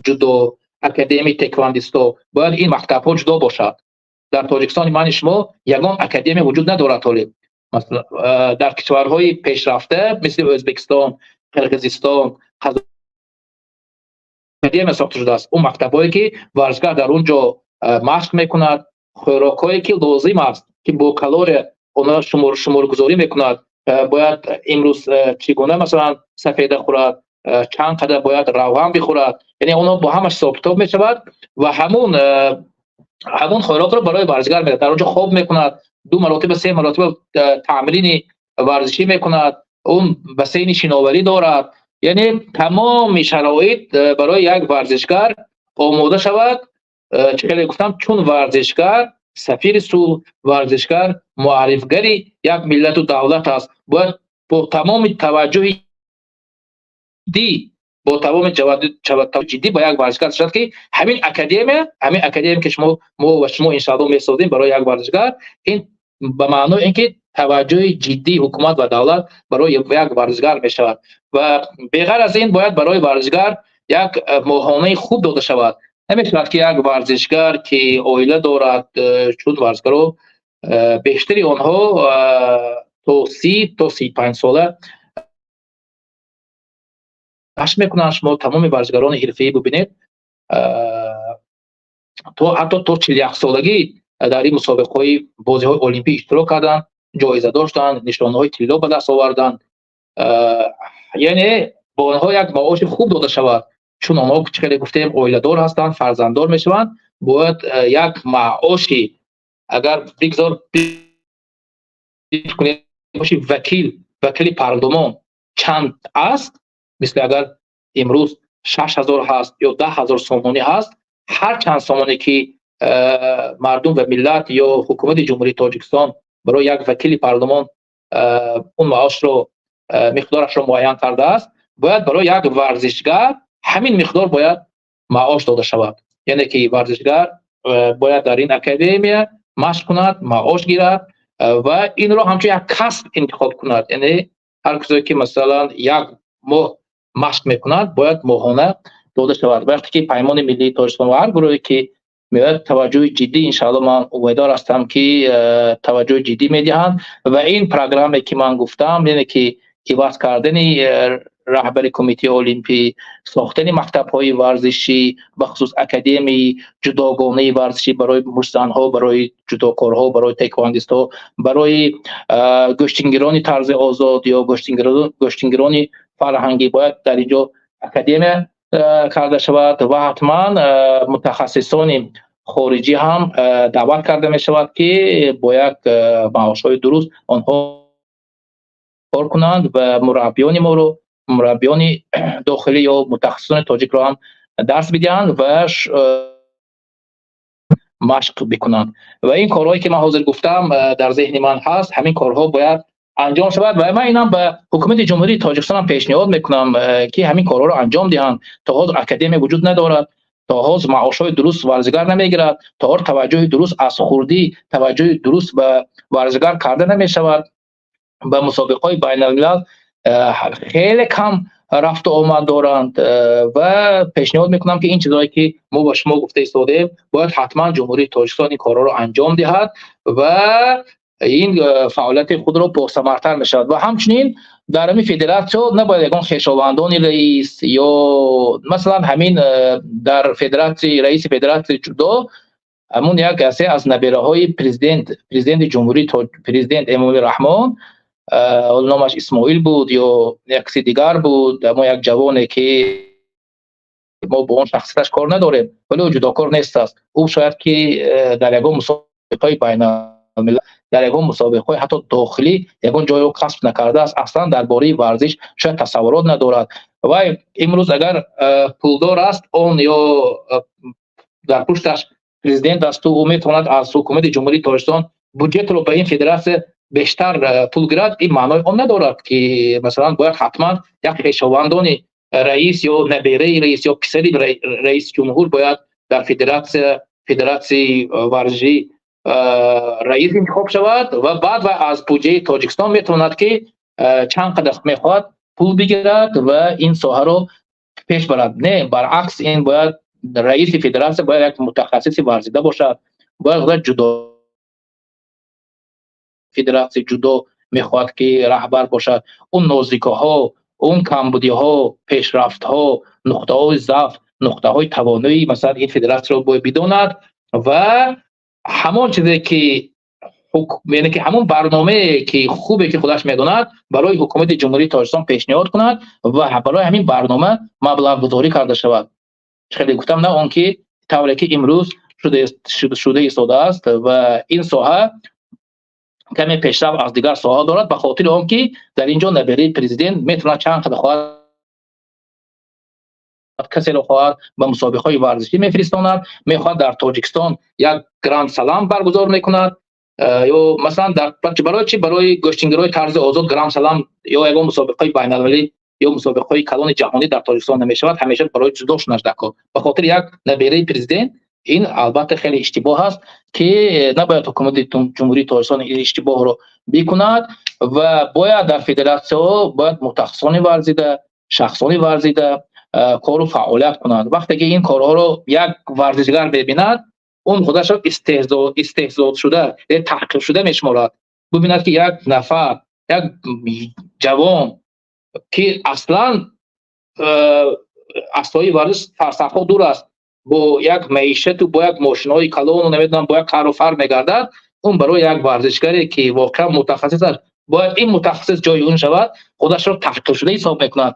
جودو، اکادمی تکواندیستو باید این مکتب‌ها جدا باشد. در تاجیکستان من شما یگان اکادمی وجود ندارد. حالی مثلا در کشورهای پیشرفته مثل ازبکستان، قرقیزستان، اکادمی ساخته شده است. اون مکتبایی که ورزشکار در اونجا مشق میکند، خوراکایی که لازم است که با کالری اونا شمار گذاری میکند، باید امروز چگونه مثلا سفیده خورد، چند قدر باید روغن بخورد، یعنی اونا با همش حساب کتاب میشود و همون خوراک رو برای ورزشکار میده. در اونجا خواب میکند، 2 مراتب 3 مراتب تمرین ورزشی میکند، اون بسین شناوری دارد، یعنی تمام شرایط برای یک ورزشکار آماده شود. چه گفتم، چون ورزشکار سفیر صلح، ورزشکار معرفگری یک ملت و دولت است. باید با تمام توجه جدی با یک ورزشکار شد که همین اکادمی که ما و شما انشاءالله میسازیم برای یک ورزشکار، این به معنای اینکه توجه جدی حکومت و دولت برای یک ورزشکار می شود و بغیر از این باید برای ورزشکار یک ماهانه خوب داده شود. نمیشود که یک ورزشکار که عائله دارد، چون ورزشکارا بیشتری آنها تا 30 تا 35 ساله مشق میکنند. شما تمام ورزشکاران حرفه‌ای ببینید حتی تا 41 سالگی در این مسابقه‌های بازی‌های المپیک اشتراک کردند، جایزه داشتند، نشانه‌های طلا به دست آوردند. یعنی با آنها یک معاش خوب داده شود، چون آنها چقدر گفتیم عائله دار هستند، فرزنددار میشوند. باید یک معاشی اگر بگذار کنید باشی وکیل پارلمان چند است، مثل اگر امروز 6000 هست یا 10000 سومانی هست، هر چند سومانی که مردم و ملت یا حکومت جمهوری تاجیکستان برای یک وکیل پارلمان اون معاش رو مقدارش رو معین کرده است، باید برای یک ورزشکار همین مقدار باید معاش داده شود. یعنی که ورزشکار باید در این اکادمی مشق کند، معاش گیرد و این رو همچون یک کسب انتخاب کند. یعنی هر کسی که مثلا یک ماه مشق میکند باید ماهانه داده شود. وقتی که پیمان ملی تاجیکستان و هر گروهی که میاد توجه جدی، انشاءالله من امیدوار هستم که توجه جدی میدهند و این پروگرامی که من گفتم، یعنی که عوض کردن رهبر کمیته المپی، ساختن مکتب‌های ورزشی به خصوص اکادمی جداگانه ورزشی برای مشت‌ها، برای جداکارها، برای تکواندیست‌ها، برای گشتینگران طرز آزاد یا گشتینگران فرهنگی باید در اینجا اکادمی کرده شود و حتما متخصصان خارجی هم دعوت کرده می شود که با یک معاش‌های درست آنها کار کنند و مربیان داخلی یا متخصصان تاجیک را هم درس بدهند و مشق بکنند. و این کارهایی که من حاضر گفتم در ذهن من هست، همین کارها باید انجام شود و من اینم به حکومت جمهوری تاجیکستان هم پیشنهاد میکنم که همین کارها رو انجام دهند. تا حاضر اکادمی وجود ندارد، تا حاضر معاش‌های درست ورزشکار نمیگیرد، تا حاضر توجه درست از خوردی، توجه درست به ورزشکار کرده نمیشود. به مسابقه‌های بین‌الملل خیلی کم رفت و آمد دارند و پیشنهاد میکنم که این چیزایی که ما با شما گفته ایستادیم باید حتما جمهوری تاجیکستان این کارا رو انجام دهد و این فعالیت خود رو پرثمرتر میشود. و همچنین در همین فدراسیون نباید یگان خویشاوندان رئیس یا مثلا همین در فدراسیون رئیس فدراسیون جدا همون یک کسی از نبیره‌های پرزیدنت جمهوری پرزیدنت امامی رحمان، نامش اسماعیل بود یا یک کسی دیگر بود، ما یک جوانی که ما با اون شخصیتش کار نداریم ولی او جداکار نیست است، او شاید که در یگان مسابقه بین‌الملل، در یگان مسابقه حتی داخلی یگان جای رو کسب نکرده است، اصلا درباره ورزش شاید تصورات ندارد و امروز اگر پولدار است اون یا در پشتش پرزیدنت است، او میتواند از حکومت جمهوری تاجیکستان بودجه رو به این فدراسیون بیشتر پول گیرد. این معنای آن ندارد که مثلا باید حتما یک خویشاوندان رئیس یا نبیره رئیس یا پسری رئیس جمهور باید در فدراسیون ورزشی رئیس انتخاب شود و بعد و از بودجه تاجیکستان میتواند که چند قدر میخواد پول بگیرد و این ساحه رو پیش برد. نه، برعکس این باید رئیس فدراسیون باید یک متخصص ورزیده باشد باید جدا فدراسیون جدا میخواد که رهبر باشد. اون نازکی‌ها، اون کمبودی‌ها، پیشرفت‌ها، نقطه‌های ضعف، نقطه‌های توانایی مثلا این فدراسیون رو باید بداند و همون چیزی که یعنی که همون برنامه که خوبه که خودش میداند برای حکومت جمهوری تاجیکستان پیشنهاد کند و برای همین برنامه مبلغ گذاری کرده شود. خیلی گفتم نه آن که طوری که امروز شده ایستاده است و این ساحه کمی پیشرفت از دیگر ساحه دارد، به خاطر آنکه در اینجا نبره پرزیدنت میتونه چند قدر خواهد کسی رو خواهد به مسابقه‌های ورزشی میفرستاند، میخواد در تاجیکستان یک گراند سلام برگزار میکند یا مثلا در برای چی برای گشتنگرای طرز آزاد گرام سلام یا یک مسابقه بین‌المللی یا مسابقه کلان جهانی در تاجیکستان نمیشود، همیشه برای جداش نشدکا به خاطر یک نبره پرزیدنت. این البته خیلی اشتباه است که نباید حکومت جمهوری تاجیکستان این اشتباه رو بکند و باید در فدراسیون باید متخصصان ورزیده، شخصانی ورزیده کار و فعالیت کنند. وقتی که این کارها رو یک ورزشگر ببیند اون خودش رو استهزاء شده یا تحقیر شده میشمارد. ببیند که یک نفر یک جوان که اصلا اسای ورزش فلسفه دور است با یک معیشت و با یک ماشین‌های کلان و نمیدونم با یک کار و فر میگردد، اون برای یک ورزشگری که واقعا متخصص است باید این متخصص جای اون شود، خودش رو تحقیر شده حساب میکند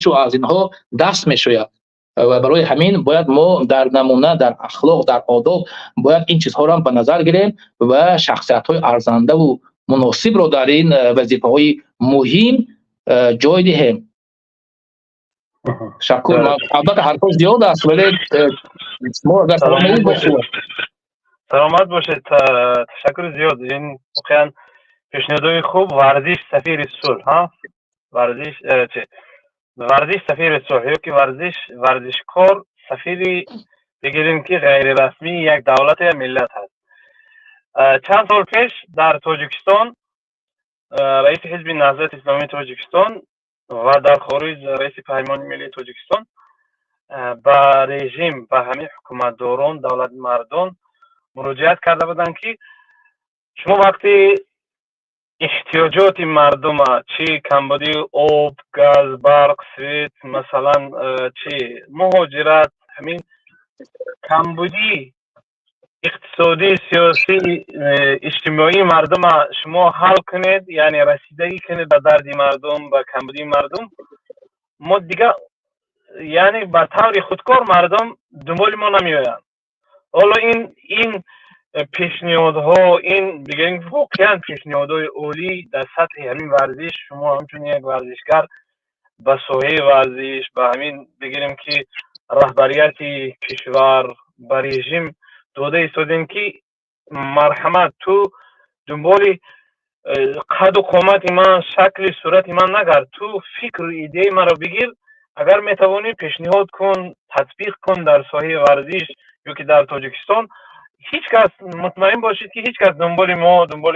چو از اینها دست میشوید و برای همین باید ما در نمونه در اخلاق در آداب باید این چیزها رو هم به نظر گیریم و شخصیت‌های ارزنده و مناسب رو در این وظیفه‌های مهم جای دهیم. شکر. البته حرفا زیاد است ولی ما اگر سلامت باشید. تشکر زیاد. این واقعا پیشنهادهای خوب. ورزش سفیر صلح ها، ورزش ورزش سفیر صلح یا که ورزشکار سفیری بگیریم که غیر رسمی یک دولت یا ملت هست. چند سال پیش در تاجیکستان رئیس حزب نهضت اسلامی تاجیکستان و در خارج رئیس پیمان ملی تاجیکستان با رژیم و همه حکومتداران دولت مردان مراجعت کرده بودند که شما وقتی احتیاجات مردم چی کمبودی آب، گاز، برق، سویت، مثلا چی مهاجرت، همین کمبودی اقتصادی، سیاسی، اجتماعی مردم شما حل کنید، یعنی رسیدگی کنید به درد مردم، به کمبودی مردم، ما دیگه یعنی به طور خودکار مردم دنبال ما نمیآیند. حالا این پیشنهادها این بگیم واقعا پیشنهادهای عالی در سطح همین ورزش، شما همچون یک ورزشگر به ساحه ورزش به همین بگیریم که رهبریت کشور به رژیم داده ایستادین که مرحمت تو دنبال قد و قامت من، شکل صورت من نگرد، تو فکر و ایده من رو بگیر، اگر میتوانی پیشنهاد کن، تطبیق کن در ساحه ورزش یا که در تاجیکستان. هیچ کس مطمئن باشید که هیچ کس دنبال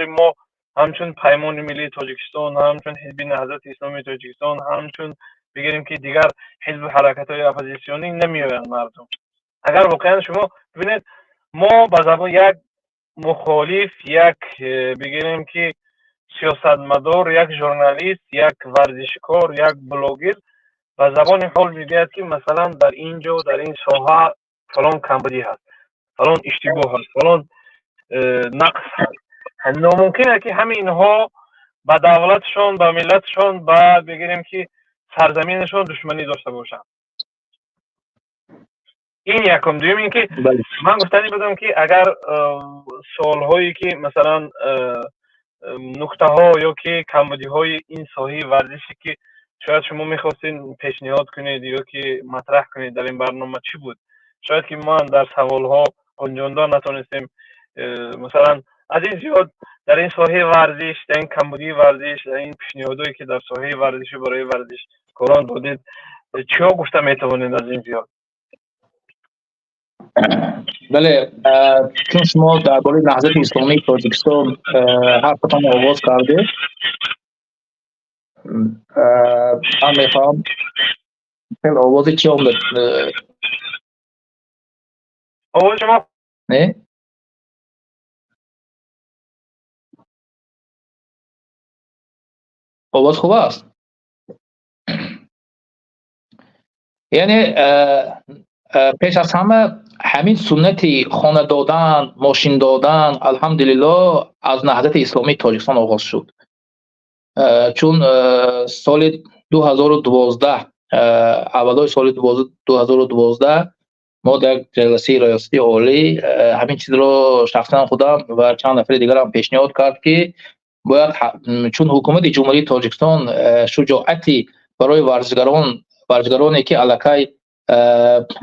ما همچون پیمان ملی تاجیکستان، همچون حزب نهضت اسلامی تاجیکستان، همچون بگیریم که دیگر حزب حرکت های اپوزیسیونی نمیآیند مردم. اگر واقعا شما ببینید ما به زبان یک مخالف، یک بگیریم که سیاستمدار، یک ژورنالیست، یک ورزشکار، یک بلاگر به زبان حال میگوید که مثلا در اینجا در این ساحه فلان کمبودی هست، فلان اشتباه هست، فلان نقص هست. ناممکنه که همه اینها به دولتشان، به ملتشان، به بگیریم که سرزمینشان دشمنی داشته باشند. این یکم. دوم این که من گفتنی بودم که اگر سوالهایی که مثلا نکته ها یا که کمبودی های این ساحه ورزشی که شاید شما میخواستین پیشنهاد کنید یا که مطرح کنید در این برنامه چی بود، شاید که ما در سوال ها گنجانده نتونستیم مثلا از این زیاد در این ساحه ورزش، در این کمبودی ورزش، در این پیشنهادهایی که در ساحه ورزشی برای ورزشکاران دادید چیا گفته میتوانید از این زیاد؟ بله، چون شما درباره نهضت اسلامی تاجیکستان حرفتان آغاز کرده، من میخوام آواز چی آمد آواز شما نه آواز خوب است. یعنی پیش از همه همین سنتی خانه دادن، ماشین دادن الحمدلله از نهضت اسلامی تاجیکستان آغاز شد. چون سال 2012 اولای سال 2012 ما در جلسه ریاستی عالی همین چیز رو شخصا خودم و چند نفر دیگر هم پیشنهاد کرد که باید چون حکومت جمهوری تاجیکستان شجاعتی برای ورزشگرانی که الکی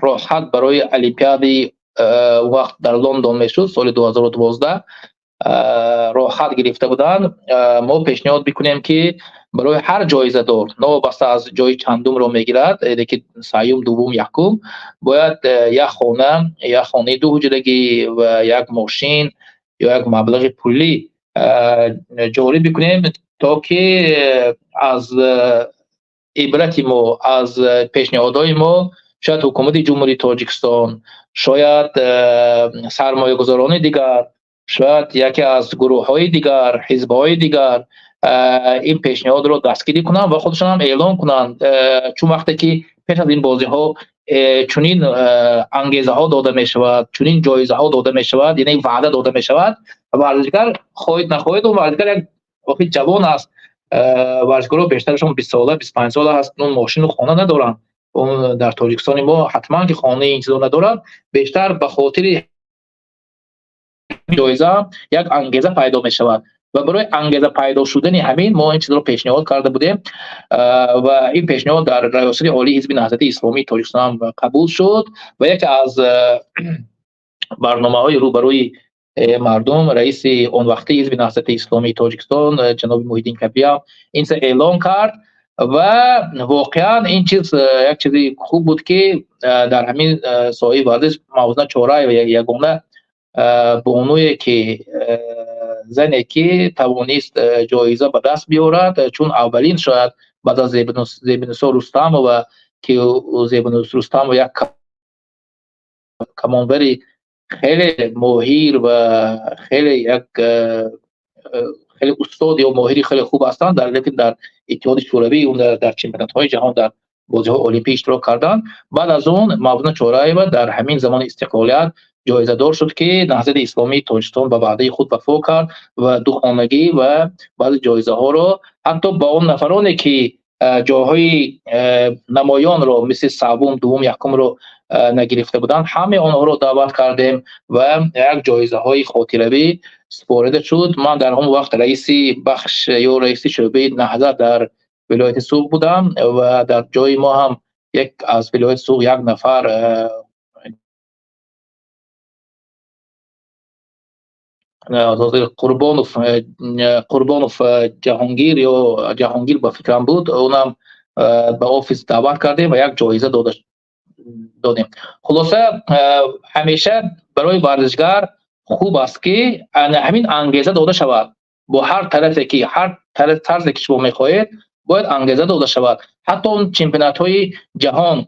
راحت برای المپیادی وقت در لندن میشد سال 2012 راحت گرفته بودن، ما پیشنهاد بکنیم که برای هر جایزه دار نوبسته از جای چندم رو میگیرد که سیوم دوم یکم باید یک خانه دو حجرگی و یک ماشین یا یک مبلغ پولی جاری بکنیم تا که از عبرت ما از پیشنهادهای ما شاید حکومت جمهوری تاجیکستان، شاید سرمایه گذاران دیگر، شاید یکی از گروه های دیگر، حزب های دیگر این پیشنهاد رو دستگیری کنن و خودشون هم اعلام کنن. چون وقتی که پیش از این بازی ها چنین انگیزه ها داده می شود، چنین جایزه ها داده می شود، یعنی وعده داده می شود، ورزشگر خواهید نخواهید اون ورزشگر یک وقتی جوان است، ورزشکارا بیشترشون 20 ساله 25 ساله هست، اون ماشین و خانه ندارن. اون در تاجیکستان ما حتما که خانه این چیزا ندارن، بیشتر به خاطر جایزه یک انگیزه پیدا می شود و برای انگیزه پیدا شدن همین ما این چیز رو پیشنهاد کرده بودیم و این پیشنهاد در ریاست عالی حزب نهضت اسلامی تاجیکستان قبول شد و یکی از برنامه‌های روبروی مردم رئیس اون وقتی حزب نهضت اسلامی تاجیکستان جناب محیدین کبیه این سه اعلام کرد و واقعا این چیز یک چیزی خوب بود که در همین سایه ورزش موازنه چهارراه و یگانه بانوی که زنی که توانست جایزه به دست بیاورد، چون اولین شاید بعد از زیبنسا رستم و که زیبنسا رستم و یک کمانوری خیلی ماهر و خیلی استاد یا ماهری خیلی خوب هستند، لیکن در اتحاد شوروی اون در چمپیونات های جهان در بازی های المپیک اشتراک کردند. بعد از اون موازنه چهارراه و در همین زمان استقلالیت جایزه دار شد که نهضت اسلامی تاجیکستان به وعده خود وفا کرد و دو خانگی و بعضی جایزه ها رو حتی با اون نفرانی که جاهای نمایان رو مثل سوم دوم یکم رو نگرفته بودند همه آنها رو دعوت کردیم و یک جایزه های خاطروی سپرده شد. من در اون وقت رئیس بخش یا رئیس شعبه نهضت در ولایت سوق بودم و در جای ما هم یک از ولایت سوق یک نفر قربانوف جهانگیر یا جهانگیر با فکرم بود، اونم به آفیس دعوت کردیم و یک جایزه دادیم. خلاصه همیشه برای ورزشگر خوب است که همین انگیزه داده شود با هر طرفی که هر طرزی که شما میخواهید باید انگیزه داده شود. حتی اون چمپیونات های جهان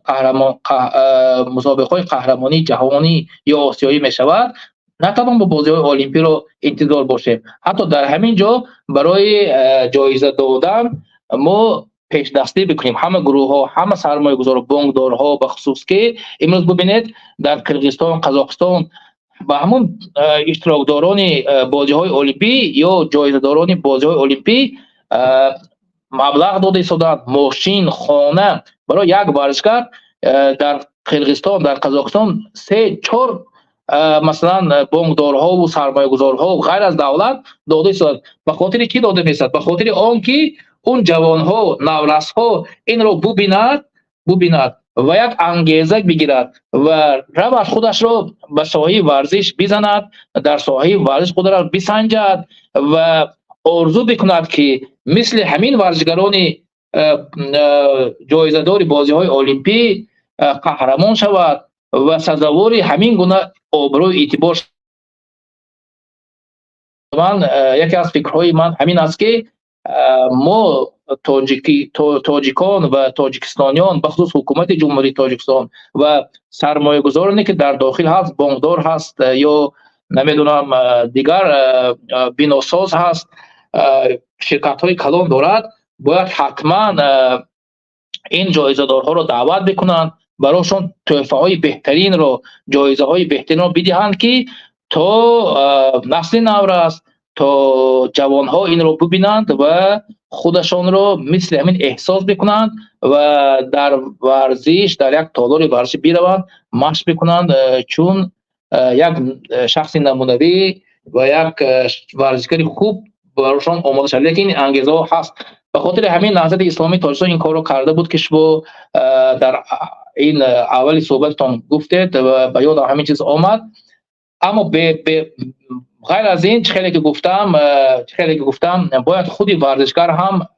مسابقه های قهرمانی جهانی یا آسیایی میشود، نه تمام با بازی های المپی رو انتظار باشیم، حتی در همین جا برای جایزه دادن ما پیش دستی بکنیم. همه گروه ها، همه سرمایه گذار، بانکدارها به خصوص که امروز ببینید در قرقیزستان، قزاقستان با همون اشتراکداران بازی های المپی یا جایزه داران بازی های المپی مبلغ داده شدند، ماشین، خانه برای یک ورزشکار در قرقیزستان، در قزاقستان 3-4 مثلا بانکدارها و سرمایه گذارها و غیر از دولت داده شد. به خاطر کی داده میشد؟ به خاطر آنکه اون جوانها، نورسها این رو ببیند و یک انگیزه بگیرد و روش خودش رو به ساحه ورزش بزند، در ساحه ورزش خود را بسنجد و آرزو بکند که مثل همین ورزشگران جایزه دار بازی های المپی قهرمان شود و سزاوار همین گونه آبرو اعتبار. من یکی از فکرهای من همین است که ما تاجیکان و تاجیکستانیان به خصوص حکومت جمهوری تاجیکستان و سرمایه گذارانی که در داخل هست، بانکدار هست یا نمیدونم دیگر بیناساز هست، شرکت های کلان دارد، باید حتما این جایزه دارها رو دعوت بکنند، براشون تحفه های بهترین رو، جایزه های بهترین رو بدهند که تا نسل نورست، تا جوان ها این رو ببینند و خودشان رو مثل همین احساس بکنند و در ورزش، در یک تالار ورزش بیروند، مشق بکنند، چون یک شخص نمونه‌ای و یک ورزشکار خوب براشان آماده شده. لیکن این انگیزه ها هست. به خاطر همین نهضت اسلامی تاجیکستان این کار رو کرده بود که شما در این اولی صحبتتان گفتید و به یاد همین چیز آمد. اما غیر از این خیلی که گفتم باید خود ورزشکار هم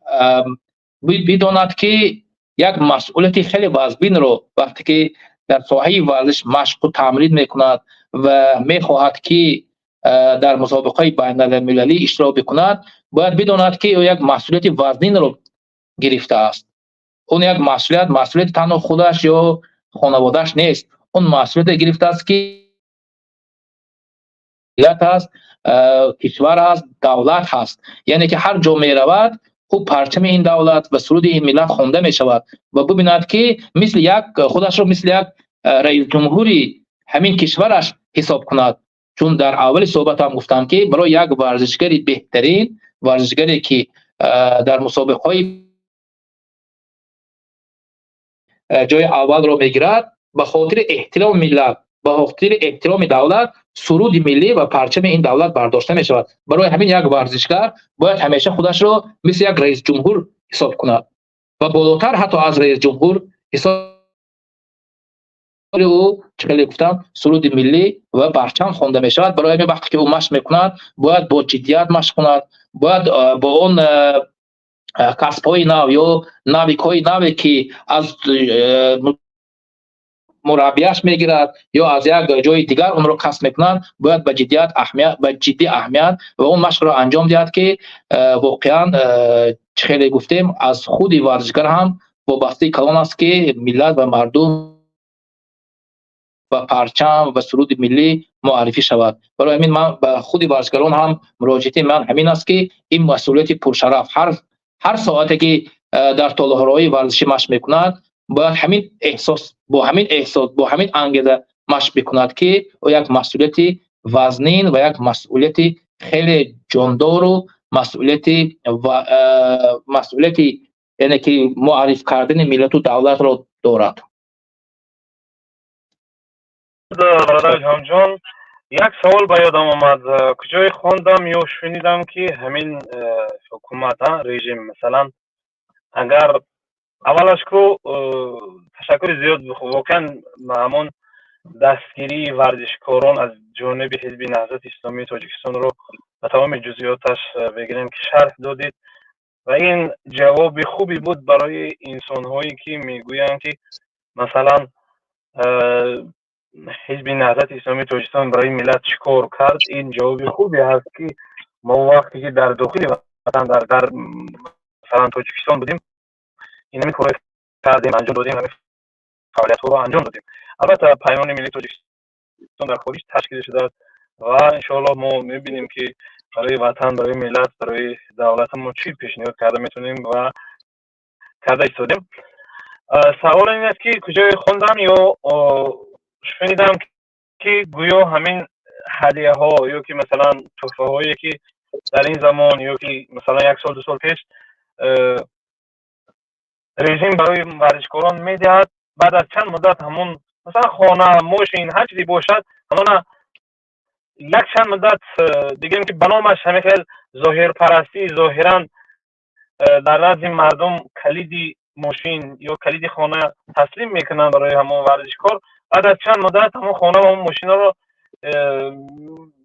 بداند که یک مسئولیت خیلی وزبین رو وقتی که در ساحه ورزش مشق و تمرین میکند و میخواهد که در مسابقه بین المللی اشتراک بکند، باید بداند که او یک مسئولیت وزنین رو گرفته است. اون یک مسئولیت تنها خودش یا خانوادهش نیست، اون مسئولیت گرفته است که ملت هست، کشور هست، دولت هست. یعنی که هر جا می رود خوب پرچم این دولت و سرود این ملت خوانده می شود و ببیند که خودش رو مثل یک رئیس جمهوری همین کشورش حساب کند. چون در اول صحبت هم گفتم که برای یک ورزشکاری بهترین ورزشکاری که در مسابقه های جای اول رو میگیرد، به خاطر احترام ملت، به خاطر احترام دولت، سرود ملی و پرچم این دولت برداشته می شود. برای همین یک ورزشکار باید همیشه خودش رو مثل یک رئیس جمهور حساب کند و بالاتر حتی از رئیس جمهور حساب او چه گفتم سرود ملی و پرچم خوانده می شود. برای همین وقتی که او مشق میکند باید با جدیت مشق کند، باید با اون کسب‌های نو یا نویک‌های نوی که از مربیش میگیرد یا از یک جای دیگر اون رو کسب میکنند، باید به جدی اهمیت و اون مشق را انجام دهد که واقعا خیلی گفتیم از خود ورزشکار هم وابسته کلان است که ملت و مردم و پرچم و سرود ملی معرفی شود. برای همین من به خود ورزشکاران هم مراجعت من همین است که این مسئولیت پرشرف هر ساعتی که در تالارهای ورزشی مشق میکنند باید با همین انگیزه مشق بکند که او یک مسئولیت وزنین و یک مسئولیت خیلی جاندار و مسئولیت یعنی که معرفی کردن ملت و دولت را دارد. برادر جان، یک سوال به یادم آمد. کجای خواندم یا شنیدم که همین حکومت رژیم مثلا اگر اولش که تشکر زیاد واقعا همون دستگیری ورزشکاران از جانب حزب نهضت اسلامی تاجیکستان رو به تمام جزئیاتش بگیریم که شرح دادید و این جواب خوبی بود برای انسان‌هایی که میگویند که مثلا حزب نهضت اسلامی تاجیکستان برای ملت چیکار کرد. این جواب خوبی هست که ما وقتی که در داخل وطن در مثلا تاجیکستان بودیم این کار کردیم، انجام دادیم، همین فعالیت‌ها رو انجام دادیم. البته پیمان ملی تاجیکستان در خارج تشکیل شده و انشاءالله ما می‌بینیم که برای وطن، برای ملت، برای دولت ما چی پیشنهاد کرده میتونیم و کرده ایستادیم. سوال این است که کجای خوندم یا شنیدم که گویا همین هدیه ها یا که مثلا تحفه هایی که در این زمان یا که مثلا یک سال دو سال پیش رژیم برای ورزشکاران میدهد، بعد از چند مدت همون مثلا خانه، ماشین، هر چیزی باشد همون یک چند مدت دیگه که بنامش همه خیلی ظاهر پرستی، ظاهرا در نزد مردم کلید ماشین یا کلید خانه تسلیم میکنن برای همون ورزشکار. بعد از چند مدت همون خانه و همون ماشین رو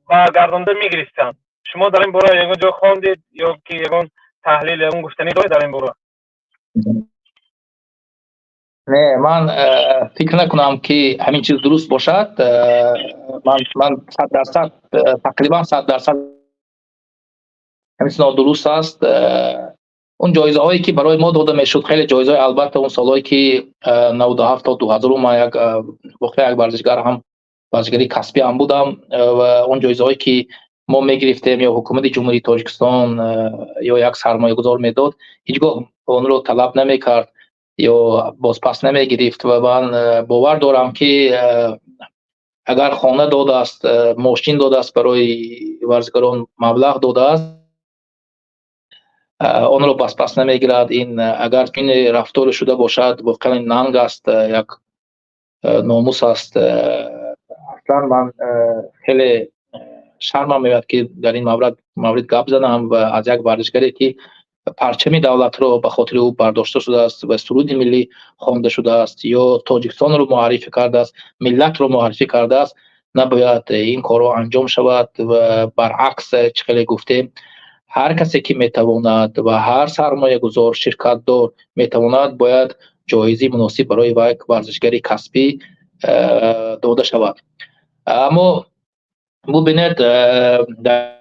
برگردانده میگرفتن. شما در این باره یگان جا خواندید یا که یگان تحلیل یگان گفتنی دارید در این باره؟ نه، من فکر نکنم که همین چیز درست باشد. من 100% تقریبا 100% همین درست است. اون جایزه هایی که برای ما داده میشد خیلی جایزه، البته اون سالایی که 97 تا 2000 ما یک واقعا یک ورزشکار هم ورزشکاری کسبی هم بودم و اون جایزه هایی که ما میگرفتیم یا حکومت جمهوری تاجیکستان یا یک سرمایه گذار میداد هیچگاه اون رو طلب نمیکرد یا بازپس نمیگرفت و من باور دارم که اگر خانه داده است، ماشین داده است، برای ورزشکاران مبلغ داده است، آن را پس نمیگیرد. این اگر این رفتار شده باشد واقعا ننگ است، یک ناموس است. اصلا من خیلی شرمم میاد که در این مورد گپ زدم و از یک ورزشکاری که پرچم دولت رو به خاطر او برداشته شده است و سرود ملی خوانده شده است یا تاجیکستان رو معرفی کرده است، ملت رو معرفی کرده است، نباید این کار رو انجام شود. و برعکس چخیلی گفتیم، هر کسی که میتواند و هر سرمایه گذار شرکت دار میتواند باید جایزه مناسب برای یک ورزشکاری کسبی داده شود. اما ببینید در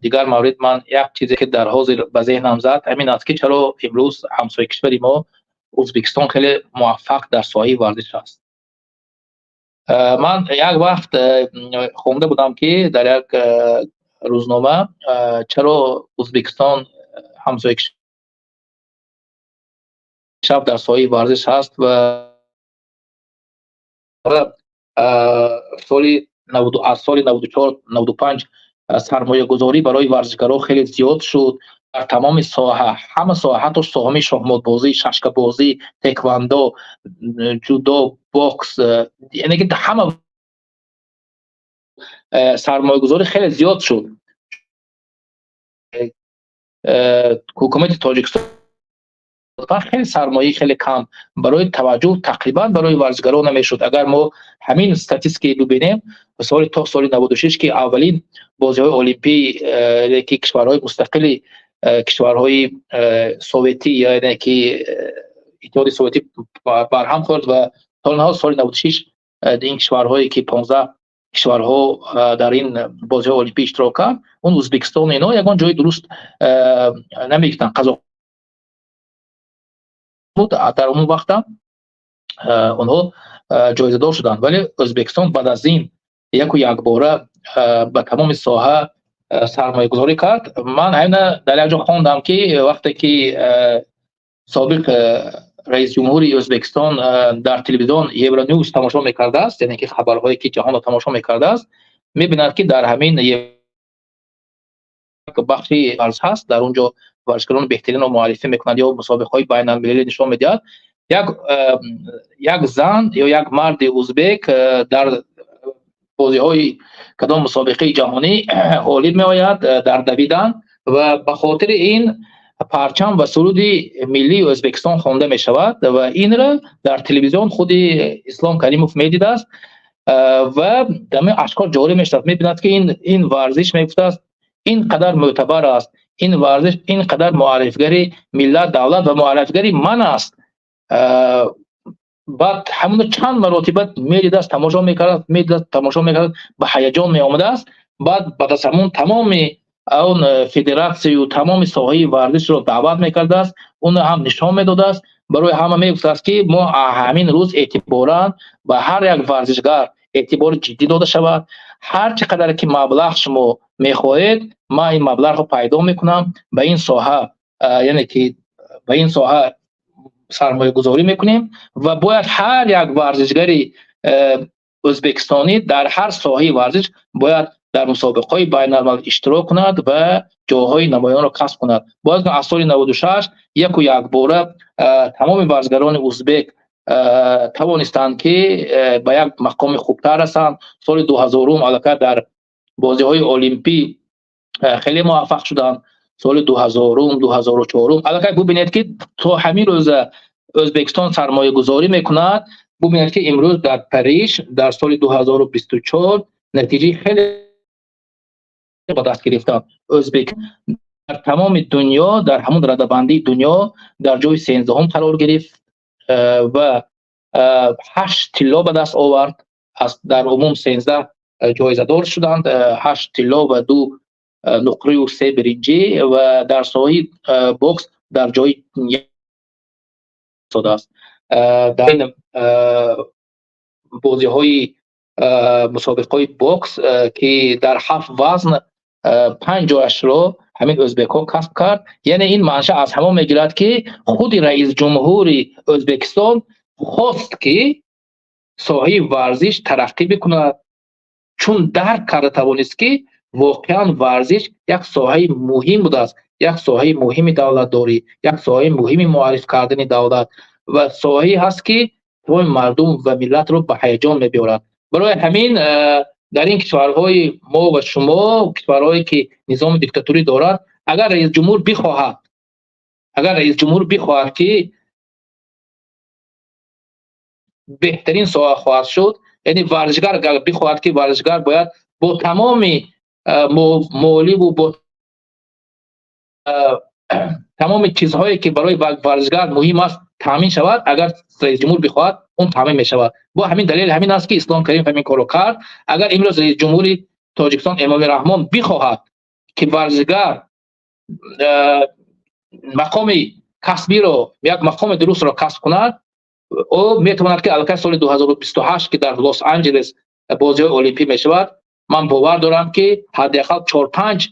دیگر مورد من یک چیزی که در حاضر به ذهنم زد همین است که چرا امروز همسایه کشور ما ازبکستان خیلی موفق در ساحه ورزش است. من یک وقت خونده بودم که در یک روزنامه چرا ازبکستان همسایه کشور در ساحه ورزش هست و از سال 94 95 سرمایه گذاری برای ورزشکاران خیلی زیاد شد در تمام ساحه، همه ساحه، حتی ساحه شахмат بازی، ششک بازی، تکواندو، جودو، بوکس، یعنی که همه سرمایه گذاری خیلی زیاد شد. حکومت تاجیکستان خیلی سرمایه خیلی کم برای توجه تقریبا برای ورزشکاران نمیشد. اگر ما همین استاتستیک ببینیم تا سال 96 که اولین بازی‌های المپی که کشورهای مستقل، کشورهای سوویتی یعنی که اتحاد سوویتی برهم خورد و تا سال 96 این کشورهایی که 15 کشورها در این بازی‌های المپی اشتراک کرد، اون ازبکستان اینا یگان جای درست نمیگفتن. قضا در اون وقت اونها جایزه دار شدند، ولی ازبکستان بعد از این یک باره به تمام ساحه سرمایه گذاری کرد. من همین در یک جا خواندم که وقتی که سابق رئیس جمهوری ازبکستان در تلویزیون یورونیوز تماشا میکرده است، یعنی که خبرهایی که جهان را تماشا میکرده است، میبیند که در همین بخشی ورزش هست، در اونجا ورزشکاران بهترین رو معرفی میکنند یا مسابقه‌های بین المللی نشان میدهد. یک زن یا یک مرد ازبک در بازی‌های کدام مسابقه جهانی غالب میآید در دویدن و به خاطر این پرچم و سرود ملی ازبکستان خوانده می شود و این را در تلویزیون خود اسلام کریموف میدیده است و دم اشکار جاری می شود. میبیند که این ورزش میگفته است این قدر معتبر است، این ورزش این قدر معرفیگری ملت، دولت و معرفیگری من است. بعد همون چند مراتب میدیده است، تماشا میکرد، به هیجان می آمده است. بعد از همون تمام اون فدراسیون و تمام ساحه ورزش رو دعوت میکرده است، اون هم نشان میداده است، برای همه میگفته است که ما همین روز اعتبارا به هر یک ورزشکار اعتبار جدی داده شود. هر چقدر که مبلغ شما میخواهید ما این مبلغ رو پیدا میکنم، به این ساحه یعنی که به این ساحه سرمایه گذاری میکنیم و باید هر یک ورزشکاری ازبکستانی در هر ساحه ورزش باید در مسابقه‌های بین المللی اشتراک کند و جاهای نمایان را کسب کند. باید از سال 96 یک باره تمام ورزشکاران ازبک توانستند که به یک مقام خوبتر رسند. سال 2000 البته در بازی‌های المپی خیلی موفق شدند. سال 2000 2004 البته ببینید که تا همین روز ازبکستان سرمایه گذاری میکند. ببینید که امروز در پاریس در سال 2024 نتیجه خیلی با دست گرفتن. ازبک در تمام دنیا در همون رده‌بندی دنیا در جای 13 قرار گرفت و 8 طلا به دست آورد. از در عموم 13 جایزه دار شدند، 8 طلا و 2 نقره و 3 برنجی و در ساحه بوکس در جای ساده است. در این بازی های مسابقه های بوکس که در 7 وزن 5 جایش رو همین ازبک ها کسب کرد. یعنی این منشأ از همه میگیرد که خود رئیس جمهوری ازبکستان خواست که ساحه ورزش ترقی بکند، چون درک کرده توانست که واقعا ورزش یک ساحه مهم بوده است، یک ساحه مهم دولت داری، یک ساحه مهم معرفی کردن دولت و ساحه هست که تمام مردم و ملت رو به هیجان می‌آورد. برای همین در این کشورهای ما و شما، کشورهایی که نظام دیکتاتوری دارد، اگر رئیس جمهور بخواهد که بهترین ساحه خواهد شد، یعنی ورزشگر اگر بخواهد که ورزشگر باید با تمام مالی و با تمام چیزهایی که برای ورزشگر مهم است تامین شود، اگر رئیس جمهور بخواهد اون تامین می شود. با همین دلیل همین است که اسلام کریم همین کارو کرد. اگر امروز رئیس جمهوری تاجیکستان امامی رحمان بخواهد که ورزشگر مقام کسبی رو، یک مقام درست را کسب کند، او میتواند که البته سال 2028 که در لس آنجلس بازی المپیک می شود، من باور دارم که حداقل 4-5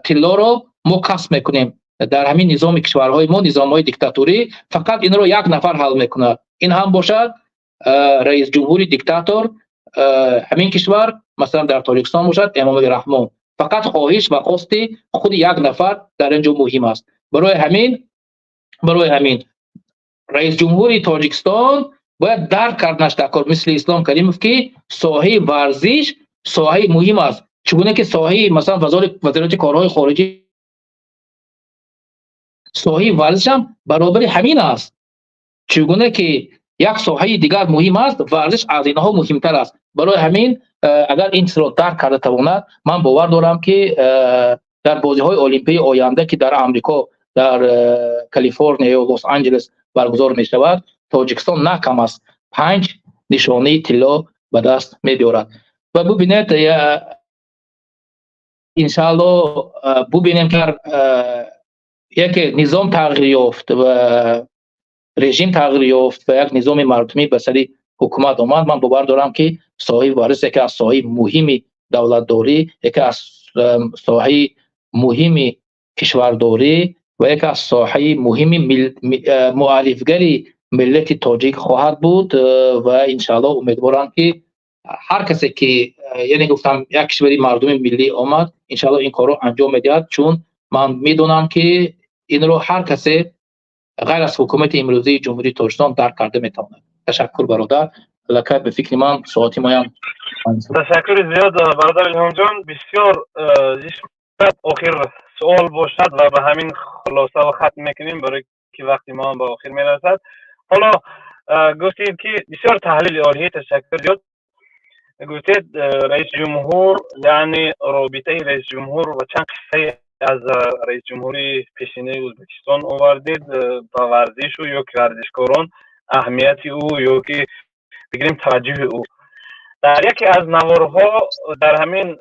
طلا رو ما کسب میکنیم. در همین نظام کشورهای ما، نظامهای دیکتاتوری، فقط این رو یک نفر حل میکنه، این هم باشد رئیس جمهوری دیکتاتور همین کشور، مثلا در تاجیکستان باشد امامی رحمان. فقط خواهش و خواست خود یک نفر در اینجا مهم است. برای همین رئیس جمهوری تاجیکستان باید درک کردنش در مثل اسلام کریمov که ساحه ورزش ساحه مهم است، چگونه که ساحه مثلا وزارت کارهای خارجی ساحه ورزش هم برابر همین است، چگونه که یک ساحه دیگر مهم است، ورزش از اینها مهمتر است. برای همین اگر این چیز را درک کرده تواند، من باور دارم که در بازی های المپیک آینده که در آمریکا در کالیفرنیا و لس آنجلس برگزار می شود، تاجیکستان نه کم است 5 نشانه طلا به دست می بیاورد. و ببینید انشاءالله ببینیم که یک نظام تغییر یافت و رژیم تغییر یافت و یک نظام مردمی به سر حکومت آمد. من باور دارم که ساحه ورزش یکی از ساحه مهمی دولتداری، یکی از ساحه مهمی کشورداری و یکی از ساحه مهمی معرفیگری ملت تاجیک خواهد بود و انشاءالله امیدوارم که هر کسی که یعنی گفتم یک کشوری مردمی ملی آمد، انشاءالله این کارو انجام میدهد، چون من میدونم که این رو هر کسی غیر از حکومت امروزی جمهوری تاجیکستان درک کرده میتواند. تشکر برادر. لکه به فکر من ساعتی مایم. تشکر زیاد برادر الهام جان. بسیار آخر سوال باشد و به همین خلاصه و ختم میکنیم برای که وقتی ما هم به آخر میرسد. حالا گفتید که بسیار تحلیل عالی، تشکر زیاد. گفتید رئیس جمهور، یعنی رابطه رئیس جمهور و چند قصه از رئیس جمهوری پیشینه ازبکستان آوردید با ورزش و یا که ورزشکاران، اهمیت او یا که بگیریم توجه او. در یکی از نوارها در همین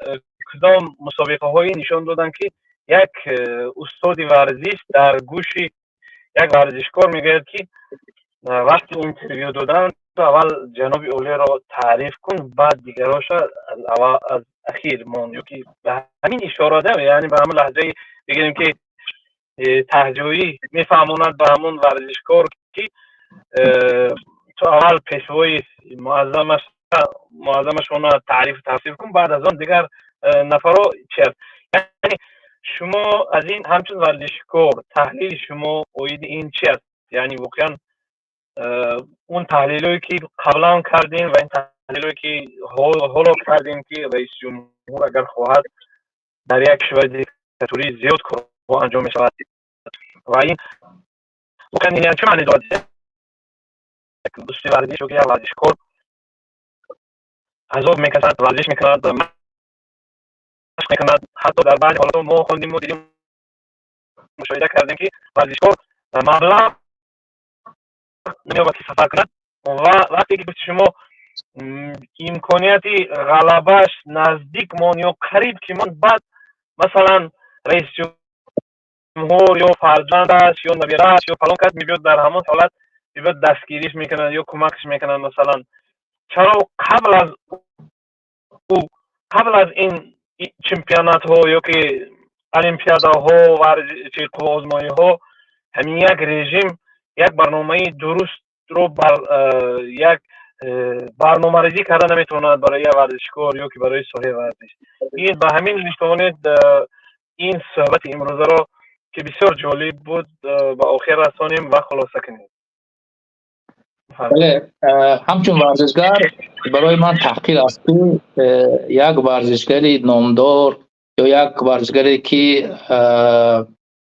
کدام مسابقه هایی نشان دادن که یک استاد ورزش در گوش یک ورزشکار میگوید که وقتی اینترویو دادن تو اول جناب اولی را تعریف کن، بعد دیگراش از اخیر مون، یا که به همین اشاره ده، یعنی به همون لحظه بگیریم که تهجویی میفهموند به همون ورزشکار که تو اول پیشوای معظمش را تعریف تفسیر کن، بعد از آن دیگر نفرها چرت. یعنی شما از این همچون ورزشکار تحلیل شما اوید این چی است؟ یعنی واقعا اون تحلیلی که قبلا کردین و این تحلیلی که حالا کردین که رئیس جمهور اگر خواهد در یک کشور دیکتاتوری زیاد کارها انجام می شود و این واقعا یعنی چه معنی دارد؟ دوستی ورزش رو که یک ورزشکار عذاب میکشد، ورزش میکند، مشق میکند، حتی در بعضی حالات ما خوندیم و دیدیم، مشاهده کردیم که ورزشکار مبلغ نمی‌یابد که سفر کند و وقتی که شما امکانیتی غلبهش نزدیک مان یا قریب که من، بعد مثلا رئیس جمهور یا فرزندش یا نبیرش یا فلان کس میبیاد در همون حالت میبیاد دستگیریش میکنن یا کمکش میکنن. مثلا چرا قبل از این چمپیونات ها یا که المپیادا ها و آزمایی ها همین یک رژیم یک برنامه درست رو بر یک برنامه ریزی کرده نمیتواند برای یک ورزشکار یا که برای ساحه ورزش. این به همین میتوانید این صحبت امروزه را که بسیار جالب بود به آخر رسانیم و خلاصه کنیم. بله، همچون ورزشگر برای من تحقیر است که یک ورزشگری نامدار یا یک ورزشگری که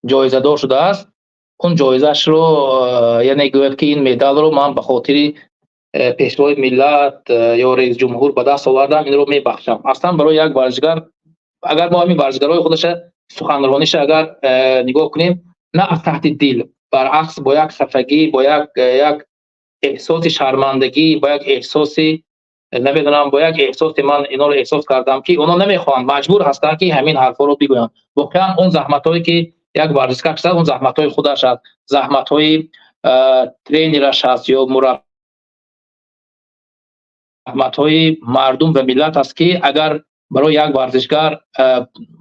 جایزه دار شده است اون جایزش رو یعنی گوید که این مدال رو من به خاطر پیشروی ملت یا رئیس جمهور به دست آوردم این رو میبخشم. اصلا برای یک ورزشگر اگر ما همین ورزشگرای خودش سخنرانیش اگر نگاه کنیم نه از تحت دل، برعکس با یک خفگی، با یک احساس شرمندگی، با یک احساس نمیدونم، با یک احساس من اینا رو احساس کردم که اونا نمیخوان، مجبور هستن که همین حرفا رو بگوین. واقعا اون زحمتایی که یک ورزشکار کرده اون زحمتای خودش است، زحمتای ترینرش است یا زحمتای مردم و ملت است که اگر برای یک ورزشکار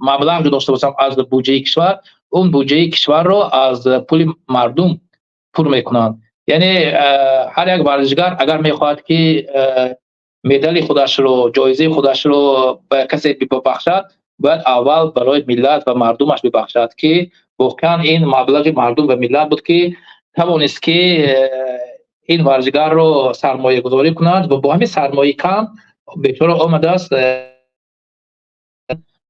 مبلغ داشته باشم از بودجه کشور، اون بودجه کشور رو از پول مردم پر میکنن. یعنی هر یک ورزشکار اگر میخواهد که مدال خودش رو، جایزه خودش رو به کسی ببخشد، باید اول برای ملت و مردمش ببخشد که واقعا این مبلغ مردم و ملت بود که توانست که این ورزشکار رو سرمایه گذاری کند و با همین سرمایه کم بهتر آمده است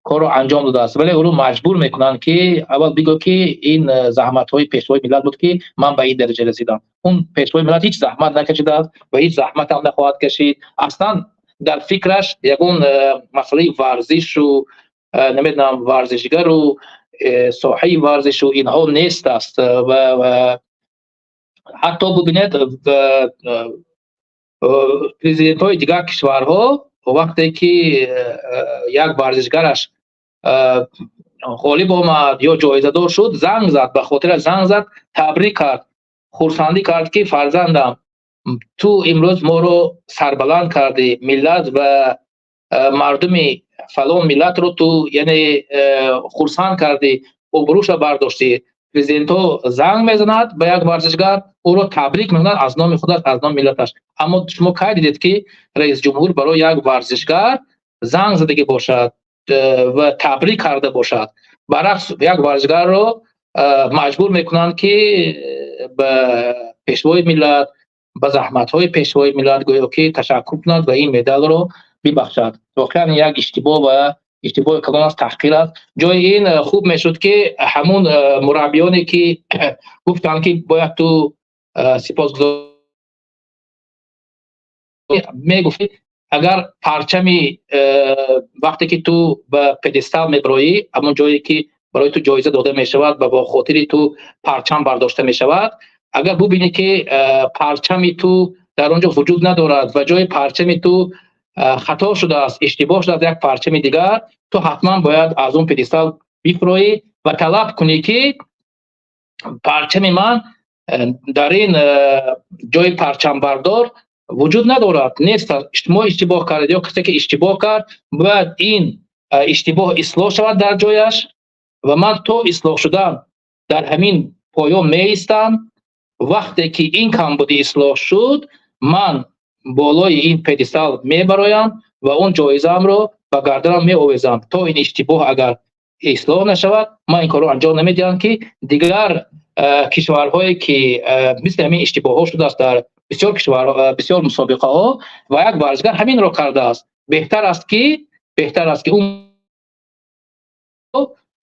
کار رو انجام داده است. ولی او رو مجبور میکنن که اول بگو که این زحمت های پیشوای ملت بود که من به این درجه رسیدم. اون پیشوای ملت هیچ زحمت نکشیده است و هیچ زحمت هم نخواهد کشید. اصلا در فکرش یگون مسئله ورزش و نمیدونم ورزشگر و ساحه ورزش و اینها نیست است. و حتی ببینید پرزیدنت های دیگر کشورها وقتی که یک ورزشگرش غالب آمد یا جایزه دار شد، زنگ زد، به خاطر زنگ زد، تبریک کرد، خرسندی کرد که فرزندم تو امروز ما رو سربلند کردی، ملت و مردم فلان ملت رو تو یعنی خرسند کردی، ابروش رو برداشتی. پرزیدنت زنگ میزند به یک ورزشگر، او رو تبریک میگن از نام خودش، از نام ملتش. اما شما کی دیدید که رئیس جمهور برای یک ورزشگر زنگ زده باشد و تبریک کرده باشد؟ برعکس یک ورزشگر رو مجبور میکنند که به پیشوای ملت، به زحمت‌های پیشوای ملت گویا که تشکر کند و این مدال رو ببخشد. واقعا یک اشتباه کلان است، تحقیر است. جای این خوب میشد که همون مربیانی که گفتن که باید تو سپاسگزاری میگفتی اگر پرچمی وقتی که تو به پدستال میبرایی، همون جایی که برای تو جایزه داده میشود و با خاطر تو پرچم برداشته میشود، اگر ببینی که پرچمی تو در اونجا وجود ندارد و جای پرچمی تو خطا شده است، اشتباه شده است، یک پرچم دیگر، تو حتما باید از اون پدستال بفرایی و طلب کنی که پرچم من در این جای پرچم بردار وجود ندارد، نیست، شما اشتباه کردید یا کسی که اشتباه کرد باید این اشتباه اصلاح شود در جایش و من تو اصلاح شدن در همین پایان می ایستم. وقتی که این کمبودی اصلاح شد من بالای این پدستال میبرایم و اون جایزم رو به گردنم می آویزم تا این اشتباه اگر اصلاح نشود من این کارو انجام نمیدم که دیگر کشورهایی که مثل همین اشتباه ها شده است در بسیار کشورها، بسیار مسابقه ها و یک ورزشگر همین رو کرده است، بهتر است که اون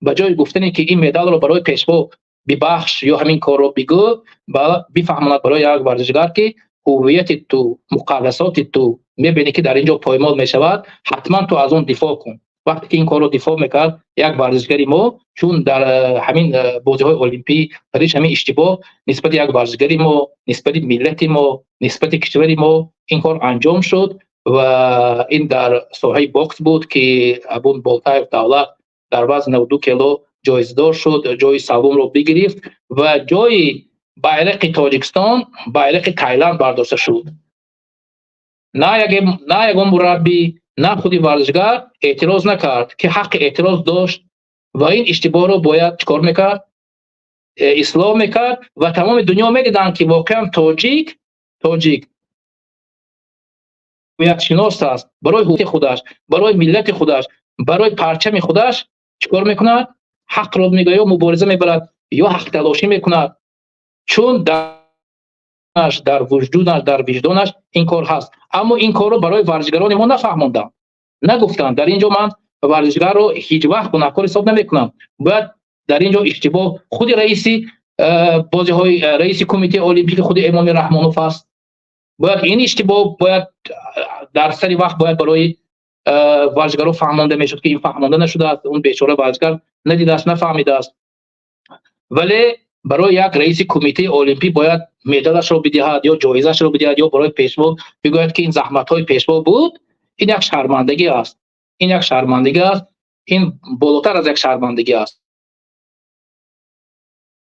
به جای گفتنی که این مدال رو برای پیشوا ببخش یا همین کار رو بگو، بفهماند برای یک ورزشگر که هویت تو، مقدسات تو میبینی که در اینجا پایمال میشود، حتما تو از اون دفاع کن. وقتی که این کار رو دفاع میکرد یک ورزشگری ما، چون در همین بازی های المپی درش همین اشتباه نسبت یک ورزشگری ما، نسبت ملت ما، نسبت کشوری ما این کار انجام شد و این در ساحه باکس بود که ابون بالتای دولت در وزن 92 کیلو جایزدار شد، جای سوم رو بگرفت و جای bayrak تاجیکستان bayrak تایلند برداشته شد. نه یگان مربی نه خودی ورزشگر اعتراض نکرد که حق اعتراض داشت و این اشتباه رو باید چکار میکرد؟ اصلاح میکرد و تمام دنیا میدیدن که واقعا تاجیک یک شناس است، برای هویت خودش، برای ملت خودش، برای پرچم خودش چکار میکند؟ حق را میگه یا مبارزه میبرد یا حق تلاشی میکند، چون در وجودش در وجدانش این کار هست. اما این کار رو برای ورزشگران ما نفهموندن، نگفتن. در اینجا من ورزشگر رو هیچ وقت گناهکار حساب نمیکنم. باید در اینجا اشتباه خود رئیس کمیته المپیک خود امام رحمانوف است. باید این اشتباه باید در سری وقت باید برای ورزشگران فهمانده میشد که این فهمانده نشده است. اون بیچاره ورزشگر ندیده است، نفهمیده است. ولی برای یک رئیس کمیته المپیک باید مدالش رو بدهد یا جایزش رو بدهد یا برای پیشوا بگوید که این زحمت‌های پیشوا بود. این یک شرمندگی است. این بالاتر از یک شرمندگی است.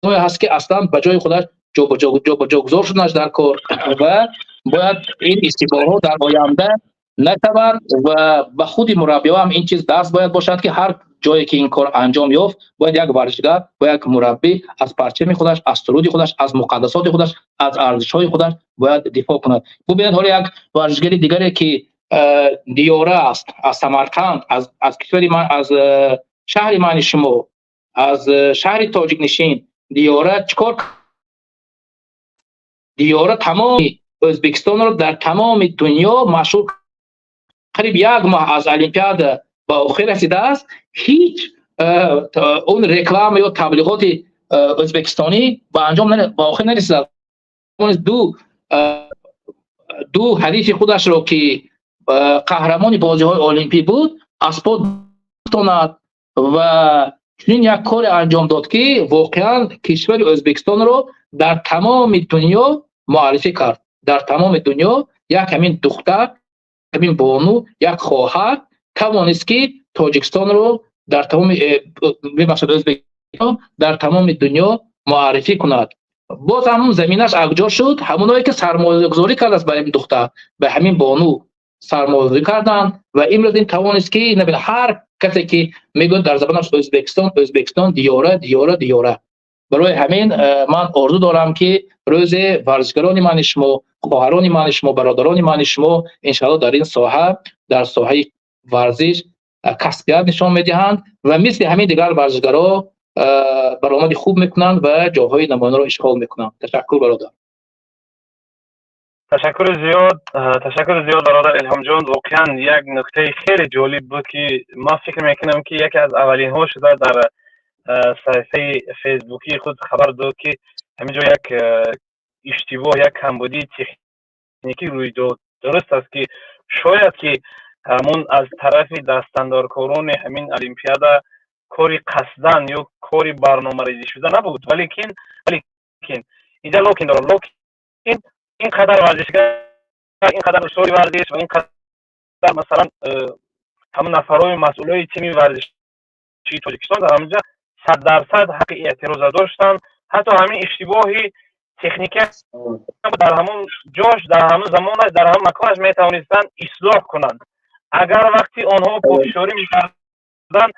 نوعی هست که اصلا به جای خودش جابجا شدنش در کار و باید این اشتباهات در آینده نشود و به خود مربی‌ها هم این چیز دست باید باشد که هر جایی که این کار انجام یافت باید یک ورزشگر و یک مربی از پرچم خودش، از سرود خودش، از مقدسات خودش، از ارزش‌های خودش باید دفاع کند. ببینید حالا یک ورزشگر دیگری که دیاره است، از سمرقند، از کشور من، از شهر من شما، از شهر تاجیک نشین، دیاره تمام ازبکستان رو در تمام دنیا مشهور، قریب یک ماه از المپیاد با آخر رسیده است. هیچ اون رکلام یا تبلیغات ازبکستانی با انجام با آخر نرسید. دو حریف خودش رو که قهرمان بازی‌های المپیک بود از پا افتاند و این یک کار انجام داد که واقعا کشور ازبکستان رو در تمام دنیا معرفی کرد. در تمام دنیا یک همین دختر، همین بانو، یک خواهر توانست که تاجیکستان رو در تمام ازبکستان در تمام دنیا معرفی کند. باز همون زمینش اگجا شد. همونایی که سرمایه‌گذاری کرد برای این دختر به همین بانو سرمایه‌گذاری کردن و امروز این توانست که نبیل هر کسی که میگه در زبانش ازبکستان دیاره. برای همین من آرزو دارم که روز ورزشگران من شما، خواهران من شما، برادران من شما انشاءالله در این ساحه، در ساحه ورزش کسبیت نشان میدهند و مثل همین دیگر ورزشگران برآمد خوب میکنند و جاهای نمایان را اشغال میکنند. تشکر برادر. تشکر زیاد برادر الهام جان. واقعا یک نکته خیلی جالب بود که ما فکر میکنم که یکی از اولین ها شده در صفحه فیسبوکی خود خبر داد که همینجا یک اشتباه، یک کمبودی تکنیکی روی داد. درست است که شاید که همون از طرف دستاندارکاران همین المپیاد کاری قصدن یا کاری برنامه‌ریزی شده نبود، ولی اینجا لکن داره. لکن اینقدر ورزشگر، اینقدر استاد ورزش و اینقدر مثلا همون نفرهای مسئولای تیم ورزشی تاجیکستان در همونجا 100% حق اعتراض داشتن. حتی همین اشتباهی تکنیکی در همون جاش، در همون زمانش، در همون مکانش میتوانستن اصلاح کنند. اگر وقتی آنها پافشاری میکردن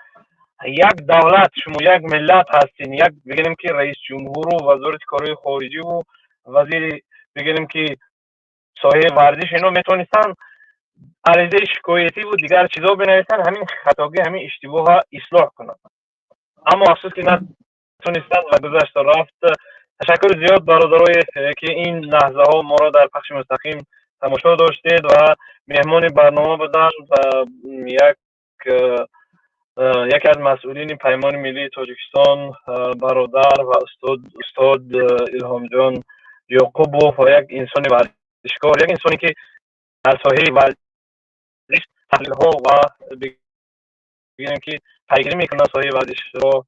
یک دولت، شما یک ملت هستین، یک بگیم که رئیس جمهور و وزارت کارهای خارجی و وزیر بگیم که سایه ورزش اینو میتونستن عریضه شکایتی و دیگر چیزا بنویسن، همین خطاگی، همین اشتباه ها اصلاح کنند. اما افسوس که نتونستن و گذشت رفت. تشکر زیاد برادرای که این لحظه ها ما را در پخش مستقیم تماشا داشتید و مهمان برنامه بودن و یکی از مسئولین پیمان ملی تاجیکستان برادر و استاد الهام جان یعقوبوف و یک انسان ورزشکار، یک انسانی که در ساحه ورزش تحلیل ها و بگیم که پیگیری میکنه ساحه ورزش را.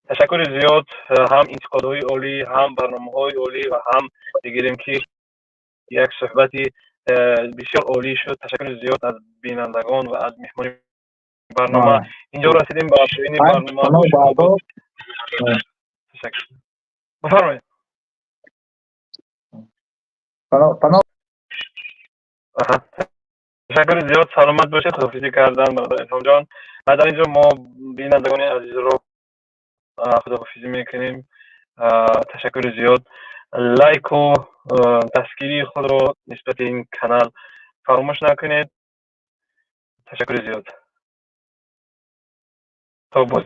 تشکر زیاد، هم انتقادهای عالی، هم برنامه‌های عالی و هم بگیریم که یک صحبتی بسیار عالی شد. تشکر زیاد از بینندگان و از مهمان برنامه اینجا رسیدیم به پایان برنامه. تشکر. بفرمایید. تشکر زیاد. سلامت باشید. خداحافظی کردن برادر انسان جان. در اینجا ما بینندگان عزیز رو خداحافظی میکنیم. تشکر زیاد. لایک و دستگیری خود رو نسبت این کانال فراموش نکنید. تشکر زیاد. تا باز.